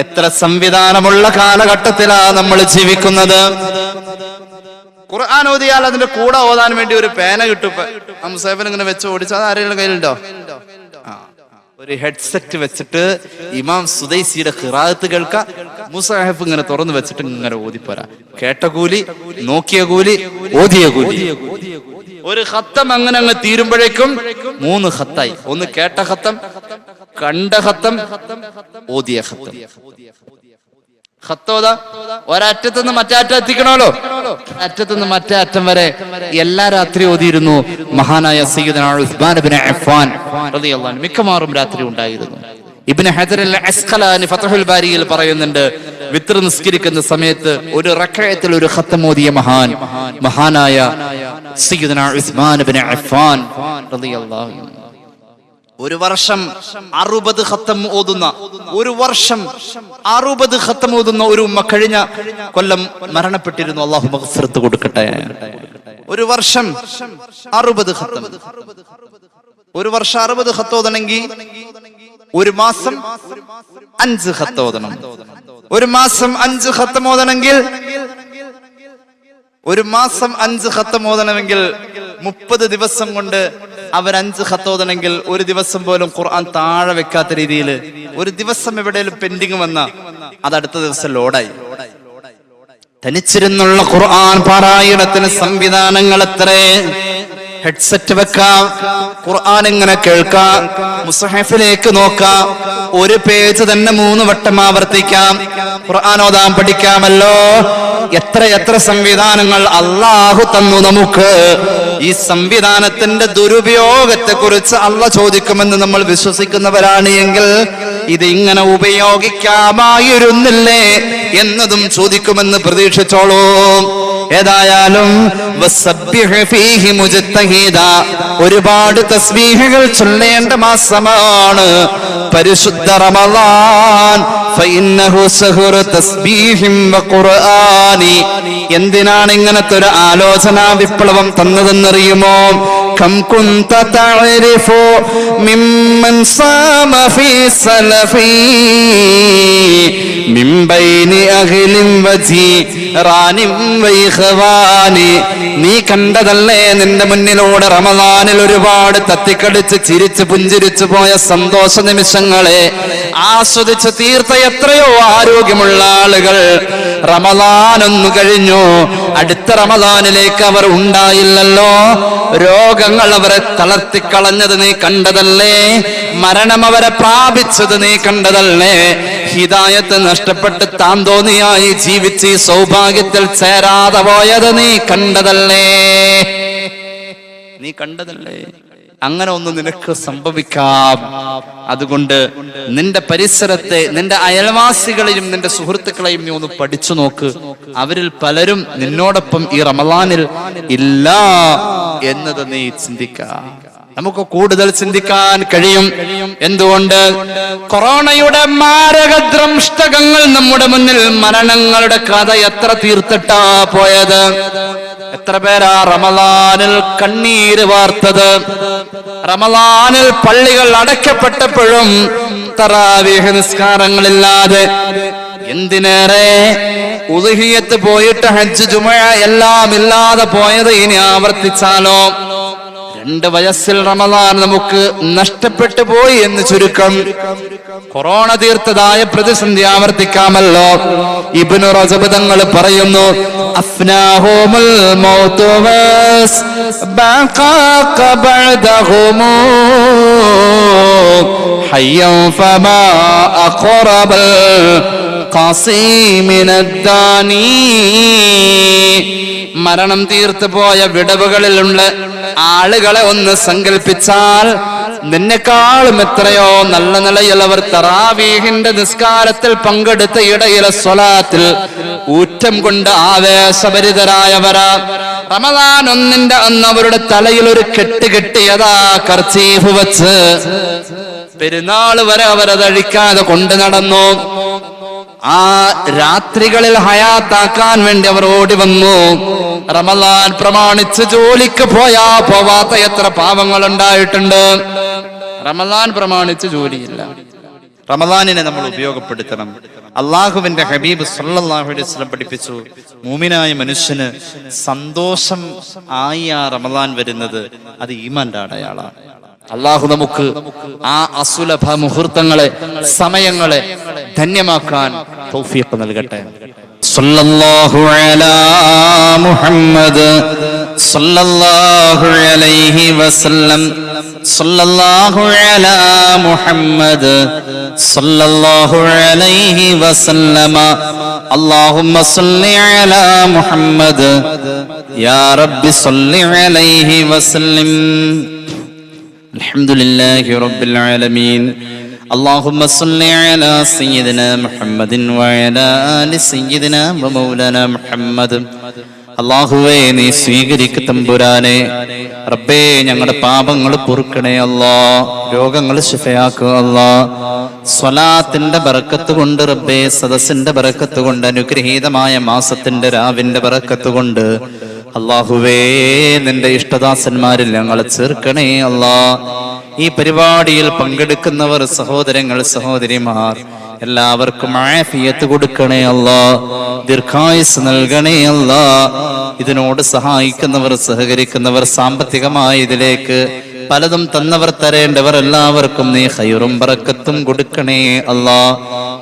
എത്ര സംവിധാനമുള്ള കാലഘട്ടത്തിലാണ് നമ്മൾ ജീവിക്കുന്നത്. ഖുർആൻ ഓതിയാൽ അതിന്റെ കൂടെ ഓതാൻ വേണ്ടി ഒരു പേന കിട്ടും. മുസാഫിൽ ഇങ്ങനെ വെച്ച് ഓടിച്ചാൽ അത് ആരെങ്കിലും കയ്യിലുണ്ടോ? ഒരു ഹെഡ്സെറ്റ് വെച്ചിട്ട് ഇമാം സുദൈസിയുടെ ഖിറാഅത്ത് കേൾക്കാം, മുസാഹിഫ് ഇങ്ങനെ തുറന്നു വെച്ചിട്ട് ഇങ്ങനെ ഓതിപ്പോരാ. കേട്ട കൂലി, നോക്കിയ കൂലി, ഓതിയ കൂലി. ഒരു ഖത്തം അങ്ങനെ അങ്ങ് തീരുമ്പോഴേക്കും 3 ഖത്തായി. ഒന്ന് കേട്ട ഖത്തം, കണ്ട ഖത്തം, ഓതിയ ഖത്തം. ഖത്തോദ ഒരറ്റത്തുനിന്ന് മറ്റേ അറ്റം എത്തിക്കണമല്ലോ. അറ്റത്തുനിന്ന് മറ്റേ അറ്റം വരെ എല്ലാ രാത്രി ഓതിയിരുന്നു മഹാനായ സയ്യിദുനാ ഉസ്മാൻ ഇബ്നു അഫ്ഫാൻ റളിയല്ലാഹു അൻഹു. മിക്കവാറും രാത്രി ഉണ്ടായിരുന്നു. ഇബ്നു ഹജർ അൽ അസ്ഖലാനി ഫത്ഹുൽ ബാരിയിൽ പറയുന്നുണ്ട്, വിത്ർ നിസ്കരിക്കുന്ന സമയത്ത് ഒരു റക്അത്തിൽ ഒരു ഖത്തം ഓതിയ മഹാനായ സയ്യിദുനാ ഉസ്മാൻ ഇബ്നു അഫ്ഫാൻ റളിയല്ലാഹു അൻഹു. ഒരു വർഷം 60 ഖത്തം ഓതുന്ന, ഒരു വർഷം 60 ഖത്തം ഓതുന്ന ഒരു ഉമ്മ കഴിഞ്ഞ കൊല്ലം മരണപ്പെട്ടിരുന്നു. അല്ലാഹു മഗ്ഫിറത്ത് കൊടുക്കട്ടെ. ഒരു വർഷം 60 ഖത്തം. ഒരു വർഷം 60 ഖത്തം ഓതണമെങ്കിൽ ഒരു മാസം 5 ഖത്തം ഓതണം. ഒരു മാസം 5 ഖത്തം ഓതണമെങ്കിൽ ഒരു മാസം 5 ഖത്തം ഓതണമെങ്കിൽ 30 ദിവസം കൊണ്ട് അവർ 5 ഖത്തം ഓതണമെങ്കിൽ ഒരു ദിവസം പോലും ഖുർആൻ താഴെ വെക്കാത്ത രീതിയിൽ ഒരു ദിവസം എവിടെയെങ്കിലും പെൻഡിങ് വന്ന അത് അടുത്ത ദിവസം ലോഡായി. തനിച്ചിരുന്നുള്ള ഖുർആൻ പാരായണത്തിന് സംവിധാനങ്ങൾ എത്രേ. ഹെഡ്സെറ്റ് വെക്കാം, ഖുർആൻ ഇങ്ങനെ കേൾക്കാം, മുസ്ഹഫിലേക്ക് നോക്കാം, ഒരു പേജ് തന്നെ 3 വട്ടം ആവർത്തിക്കാം, ഖുർആൻ ഓതാൻ പഠിക്കാമല്ലോ. എത്ര സംവിധാനങ്ങൾ അല്ലാഹു തന്നു നമുക്ക്. ഈ സംവിധാനത്തിന്റെ ദുരുപയോഗത്തെ കുറിച്ച് അല്ലാഹ് ചോദിക്കുമെന്ന് നമ്മൾ വിശ്വസിക്കുന്നവരാണ് എങ്കിൽ ഇത് ഇങ്ങനെ ഉപയോഗിക്കാമായിരുന്നില്ലേ എന്നതും ചോദിക്കുമെന്ന് പ്രതീക്ഷിച്ചോളൂ. ഏതായാലും ഒരുപാട് തസ്ബീഹുകൾ ചൊല്ലേണ്ട മാസമാണ് പരിശുദ്ധ റമളാൻ. എന്തിനാണ് ഇങ്ങനത്തെ ഒരു ആലോചനാ വിപ്ലവം തന്നതെന്നറിയുമോ? കം കുന്ത തഅരിഫു മിമ്മൻ സാമ ഫീ സലഫി മിൻ ബൈനി അഹ്ലിൻ വജീറാനിൻ വൈഖവാനി. നീ കണ്ടതല്ലേ നിന്റെ മുന്നിലൂടെ റമളാനിൽ ഒരുപാട് തത്തിക്കടിച്ച് ചിരിച്ച് പുഞ്ചിരിച്ചു പോയ സന്തോഷ നിമിഷങ്ങളെ ആസ്വദിച്ച് തീർത്ത എത്രയോ ആരോഗ്യമുള്ള ആളുകൾ റമളാൻ ഒന്ന് കഴിഞ്ഞു, അടുത്ത റമളാനിലേക്ക് അവർ ഉണ്ടായില്ലല്ലോ. രോഗങ്ങൾ അവരെ തളർത്തിക്കളഞ്ഞത് നീ കണ്ടതല്ലേ, മരണം അവരെ പ്രാപിച്ചത് നീ കണ്ടതല്ലേ, ഹിദായത്ത് നഷ്ടപ്പെട്ട് താന്തോന്നിയായി ജീവിച്ച് ഈ സൗഭാഗ്യത്തിൽ ചേരാതെ പോയത് നീ കണ്ടതല്ലേ, നീ കണ്ടതല്ലേ. അങ്ങനെ ഒന്ന് നിനക്ക് സംഭവിക്കാം. അതുകൊണ്ട് നിന്റെ പരിസരത്തെ, നിന്റെ അയൽവാസികളെയും നിന്റെ സുഹൃത്തുക്കളെയും നീ ഒന്ന് പഠിച്ചു നോക്ക്. അവരിൽ പലരും നിന്നോടൊപ്പം ഈ റമളാനിൽ ഇല്ല എന്നത് നീ ചിന്തിക്കാം. നമുക്ക് കൂടുതൽ ചിന്തിക്കാൻ കഴിയും. എന്തുകൊണ്ട്? കൊറോണയുടെ മാരകദ്രംഷ്ടകങ്ങൾ നമ്മുടെ മുന്നിൽ, മരണങ്ങളുടെ കഥ എത്ര തീർത്തിട്ടാ പോയത്. എത്ര പേരാ റമളാനിൽ കണ്ണീര് വാർത്തത്. റമളാനിൽ പള്ളികൾ അടയ്ക്കപ്പെട്ടപ്പോഴും തറാവീഹ് നിസ്കാരങ്ങളില്ലാതെ, എന്തിനേറെ ഉദ്ഹിയ്യത്ത് പോയിട്ട് ഹജ്ജ് ജുമുഅ എല്ലാം ഇല്ലാതെ പോയത് ഇനി ആവർത്തിച്ചാലോ? 2 വയസ്സിൽ റമളാൻ നമുക്ക് നഷ്ടപ്പെട്ടു പോയി എന്ന് ചുരുക്കം. കൊറോണ തീർത്തതായ പ്രതിസന്ധി ആവർത്തിക്കാമല്ലോ. ഇബ്നു റജബ് തങ്ങൾ പറയുന്നു, അഫ്നാഹുമുൽ മൗതു വസ് ബഖാക ബഅദഹും ഹയ്യൻ ഫമാ അഖറബൽ ഖാസിമിനദ്ദാനി. മരണം തീർത്തു പോയ വിടവുകളിലുള്ള ആളുകളെ ഒന്ന് സങ്കല്പിച്ചാൽ നിന്നെക്കാളും എത്രയോ നല്ല നിലയിലവർ തറാവീഹിന്റെ നിസ്കാരത്തിൽ പങ്കെടുത്ത ഇടയിലെ സ്വലാത്തിൽ ഊറ്റം കൊണ്ട് ആവേശഭരിതരായവരാ. റമദാൻ 1 അന്ന് അവരുടെ തലയിൽ ഒരു കെട്ട് കെട്ടിയതാ കർച്ചീഫ് വെച്ച് പെരുന്നാൾ വരെ അവരതഴിക്കാതെ കൊണ്ടു നടന്നു. ആ രാത്രികളിൽ ഹയാത്താക്കാൻ വേണ്ടി അവർ ഓടി വന്നു. റമദാൻ പ്രമാണിച്ച് ജോലിക്ക് പോവാത്ത എത്ര പാവങ്ങൾ ഉണ്ടായിട്ടുണ്ട്. റമദാൻ പ്രമാണിച്ച് ജോലിയില്ല. റമദാനിനെ നമ്മൾ ഉപയോഗപ്പെടുത്തണം. അള്ളാഹുവിന്റെ ഹബീബ് സല്ലല്ലാഹു അലൈഹി വസല്ലം പഠിപ്പിച്ചു, മൂമിനായ മനുഷ്യന് സന്തോഷം ആയി ആ റമദാൻ വരുന്നത് അത് ഈമാന്റെ അടയാളാണ്. അള്ളാഹു നമുക്ക് ആ അസുലഭ മുഹൂർത്തങ്ങളെ, സമയങ്ങളെ ധന്യമാക്കാൻ തൗഫീഖ് നൽകട്ടെ. സല്ലല്ലാഹു അലാ മുഹമ്മദ് സല്ലല്ലാഹു അലൈഹി വസല്ലം സല്ലല്ലാഹു അലാ മുഹമ്മദ് സല്ലല്ലാഹു അലൈഹി വസല്ലമ അല്ലാഹുമ്മ സല്ലി അലാ മുഹമ്മദ് യാ റബ്ബി സല്ലി അലൈഹി വസല്ലം. അൽഹംദുലില്ലാഹി റബ്ബിൽ ആലമീൻ. اللهم صل على سيدنا محمد وعلى آل سيدنا ومولانا محمد. അല്ലാഹുവേ, നീ സ്വീകരിക്ക് തമ്പുരാനെ. റബ്ബേ, ഞങ്ങളുടെ പാപങ്ങൾ പൊറുക്കണേ അല്ലാ, രോഗങ്ങൾ ശിഫയാക്കുക അല്ലാ. സ്വലാത്തിന്റെ ബറക്കത്ത് കൊണ്ട് റബ്ബേ, സദസ്സിന്റെ ബറക്കത്ത് കൊണ്ട്, അനുഗ്രഹീതമായ മാസത്തിന്റെ രാവിന്റെ ബറക്കത്ത് കൊണ്ട് അല്ലാഹുവേ, നിന്റെ ഇഷ്ടദാസന്മാരിൽ ഞങ്ങളെ ചേർക്കണേ അല്ലാ. ഈ പരിപാടിയിൽ പങ്കെടുക്കുന്നവർ, സഹോദരങ്ങൾ, സഹോദരിമാർ, എല്ലാവർക്കും ആഫിയത്ത് കൊടുക്കണേ അല്ലാ, ദീർഘായുസ് നൽകണേ അല്ലാ. ഇതിനോട് സഹായിക്കുന്നവർ, സഹകരിക്കുന്നവർ, സാമ്പത്തികമായി ഇതിലേക്ക് പലതും തന്നവർ, തരേണ്ടവർ എല്ലാവർക്കും നീ ഖൈറും ബറക്കത്തും കൊടുക്കണേ അല്ലാ.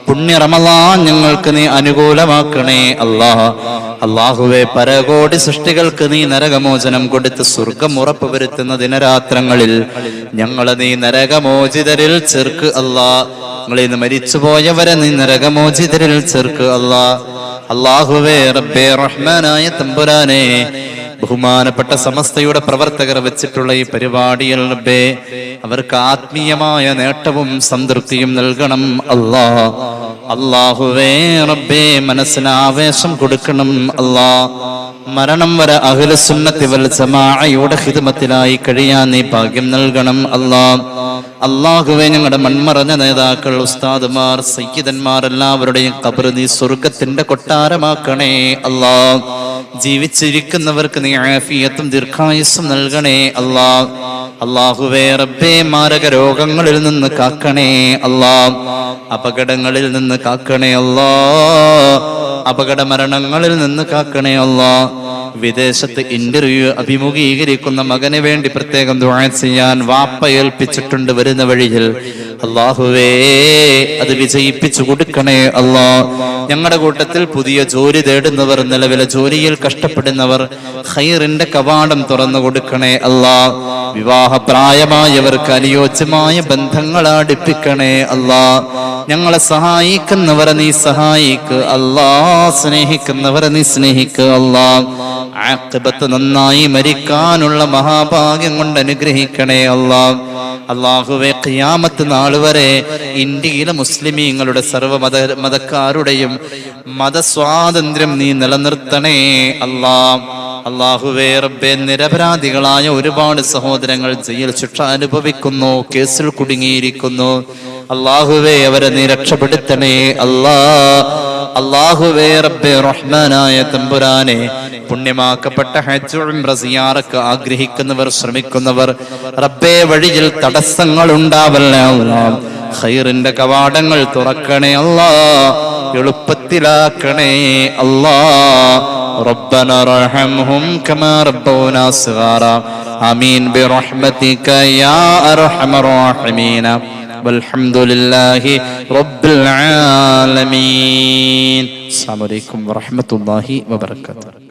പുണ്യ റമളാൻ ഞങ്ങൾക്ക് നീ അനുകൂലമാക്കണേ അല്ലാ. അല്ലാഹുവേ, പരകോടി സൃഷ്ടികൾക്ക് നീ നരകമോചനം കൊടുത്ത് സ്വർഗം ഉറപ്പുവരുത്തുന്ന ദിനരാത്രങ്ങളിൽ ഞങ്ങളെ നീ നരകമോചിതരിൽ ചേർക്ക് അല്ലാ. ഞങ്ങളിൽ നിന്ന് മരിച്ചുപോയവരെ നീ നരകമോചിതരിൽ ചേർക്ക് അല്ലാ. അല്ലാഹുവേ, റബ്ബേ റഹ്മാനായ തമ്പുരാനെ, ബഹുമാനപ്പെട്ട സമസ്തയുടെ പ്രവർത്തകർ വെച്ചിട്ടുള്ള ഈ പരിപാടിയിൽ റബ്ബേ, അവർക്ക് ആത്മീയമായ നേട്ടവും സംതൃപ്തിയും നൽകണം അല്ലാ. അല്ലാഹുവേ റബ്ബേ, മനസ്സിന് ആവേശം കൊടുക്കണം അല്ലാ. മരണം വരെ അഹ്ലുസുന്നത്തി വൽ ജമാഅയുടെ ഖിദ്മത്തിലായി കഴിയാൻ നീ ഭാഗ്യം നൽകണം അല്ലാ. അല്ലാഹുവേ, ഞങ്ങളുടെ മൺമറഞ്ഞ നേതാക്കൾ, ഉസ്താദുമാർ, സയ്യിദന്മാർ എല്ലാവരുടെയും ഖബർ നീ സ്വർഗത്തിന്റെ കൊട്ടാരമാക്കണേ അല്ലാ. ജീവിച്ചിരിക്കുന്നവർക്ക് നീ ആഫിയത്തും ദീർഘായുസ്സും നൽകണേ അല്ലാ. അല്ലാഹുവേ റബ്ബേ, മാരക രോഗങ്ങളിൽ നിന്ന് കാക്കണേ അല്ലാ. അപകടങ്ങളിൽ നിന്ന് കാക്കണേ അല്ലാ. അപകട മരണങ്ങളിൽ നിന്ന് കാക്കണേ അല്ലാ. വിദേശത്ത് ഇന്റർവ്യൂ അഭിമുഖീകരിക്കുന്ന മകന് വേണ്ടി പ്രത്യേകം ദുആ ചെയ്യാൻ വാപ്പ ഏൽപ്പിച്ചിട്ടുണ്ട് വരുന്ന വഴിയിൽ. അല്ലാഹുവേ, അത് വിജയിപ്പിച്ചു കൊടുക്കണേ അല്ലാ. ഞങ്ങളുടെ കൂട്ടത്തിൽ പുതിയ ജോലി തേടുന്നവർ, നിലവിലെ ജോലിയിൽ കഷ്ടപ്പെടുന്നവർ, ഖൈറിന്റെ കവാടം തുറന്നു കൊടുക്കണേ അല്ലാ. വിവാഹപ്രായമായവർക്ക് അനുയോജ്യമായ ബന്ധങ്ങൾ അടുപ്പിക്കണേ അല്ലാ. ഞങ്ങളെ സഹായിക്കുന്നവരെ നീ സഹായിക്ക് അല്ലാ. സ്നേഹിക്കുന്നവരെ നീ സ്നേഹിക്ക് അല്ലാ. ആഖിബത്ത് നന്നായി മരിക്കാനുള്ള മഹാഭാഗ്യം കൊണ്ട് അനുഗ്രഹിക്കണേ അല്ലാ. അല്ലാഹുവേ, ഖിയാമത്ത് നാൾ വരെ ഇന്ത്യയിലെ മുസ്ലിമീങ്ങളുടെ മതക്കാരുടെയും മതസ്വാതന്ത്ര്യം നീ നിലനിർത്തണേ അല്ലാ. അല്ലാഹുവേ റബ്ബേ, നിരപരാധികളായ ഒരുപാട് സഹോദരങ്ങൾ ജയിൽ ശിക്ഷ അനുഭവിക്കുന്നു, കേസിൽ കുടുങ്ങിയിരിക്കുന്നു. അല്ലാഹുവേ, അവരെ നീ രക്ഷപ്പെടുത്തണേ അല്ലാ. അല്ലാഹുവേ റബ്ബേ റഹ്മാനായ തമ്പുരാനെ, പുണ്യമാക്കപ്പെട്ട ഹജ്ജ് ഉംറ സിയാറക്ക് ആഗ്രഹിക്കുന്നവർ, ശ്രമിക്കുന്നവർ, റബ്ബേ വഴിയിൽ തടസ്സങ്ങൾ ഉണ്ടാവല്ലേ അല്ലാ. ഖൈറിന്റെ കവാടങ്ങൾ തുറക്കണേ അല്ലാ. എളുപ്പത്തിലാക്കണേ അല്ലാ. ربنا ارحمهم كما ربونا صغارا آمين برحمتك يا أرحم الراحمين والحمد لله رب العالمين. السلام عليكم ورحمة الله وبركاته.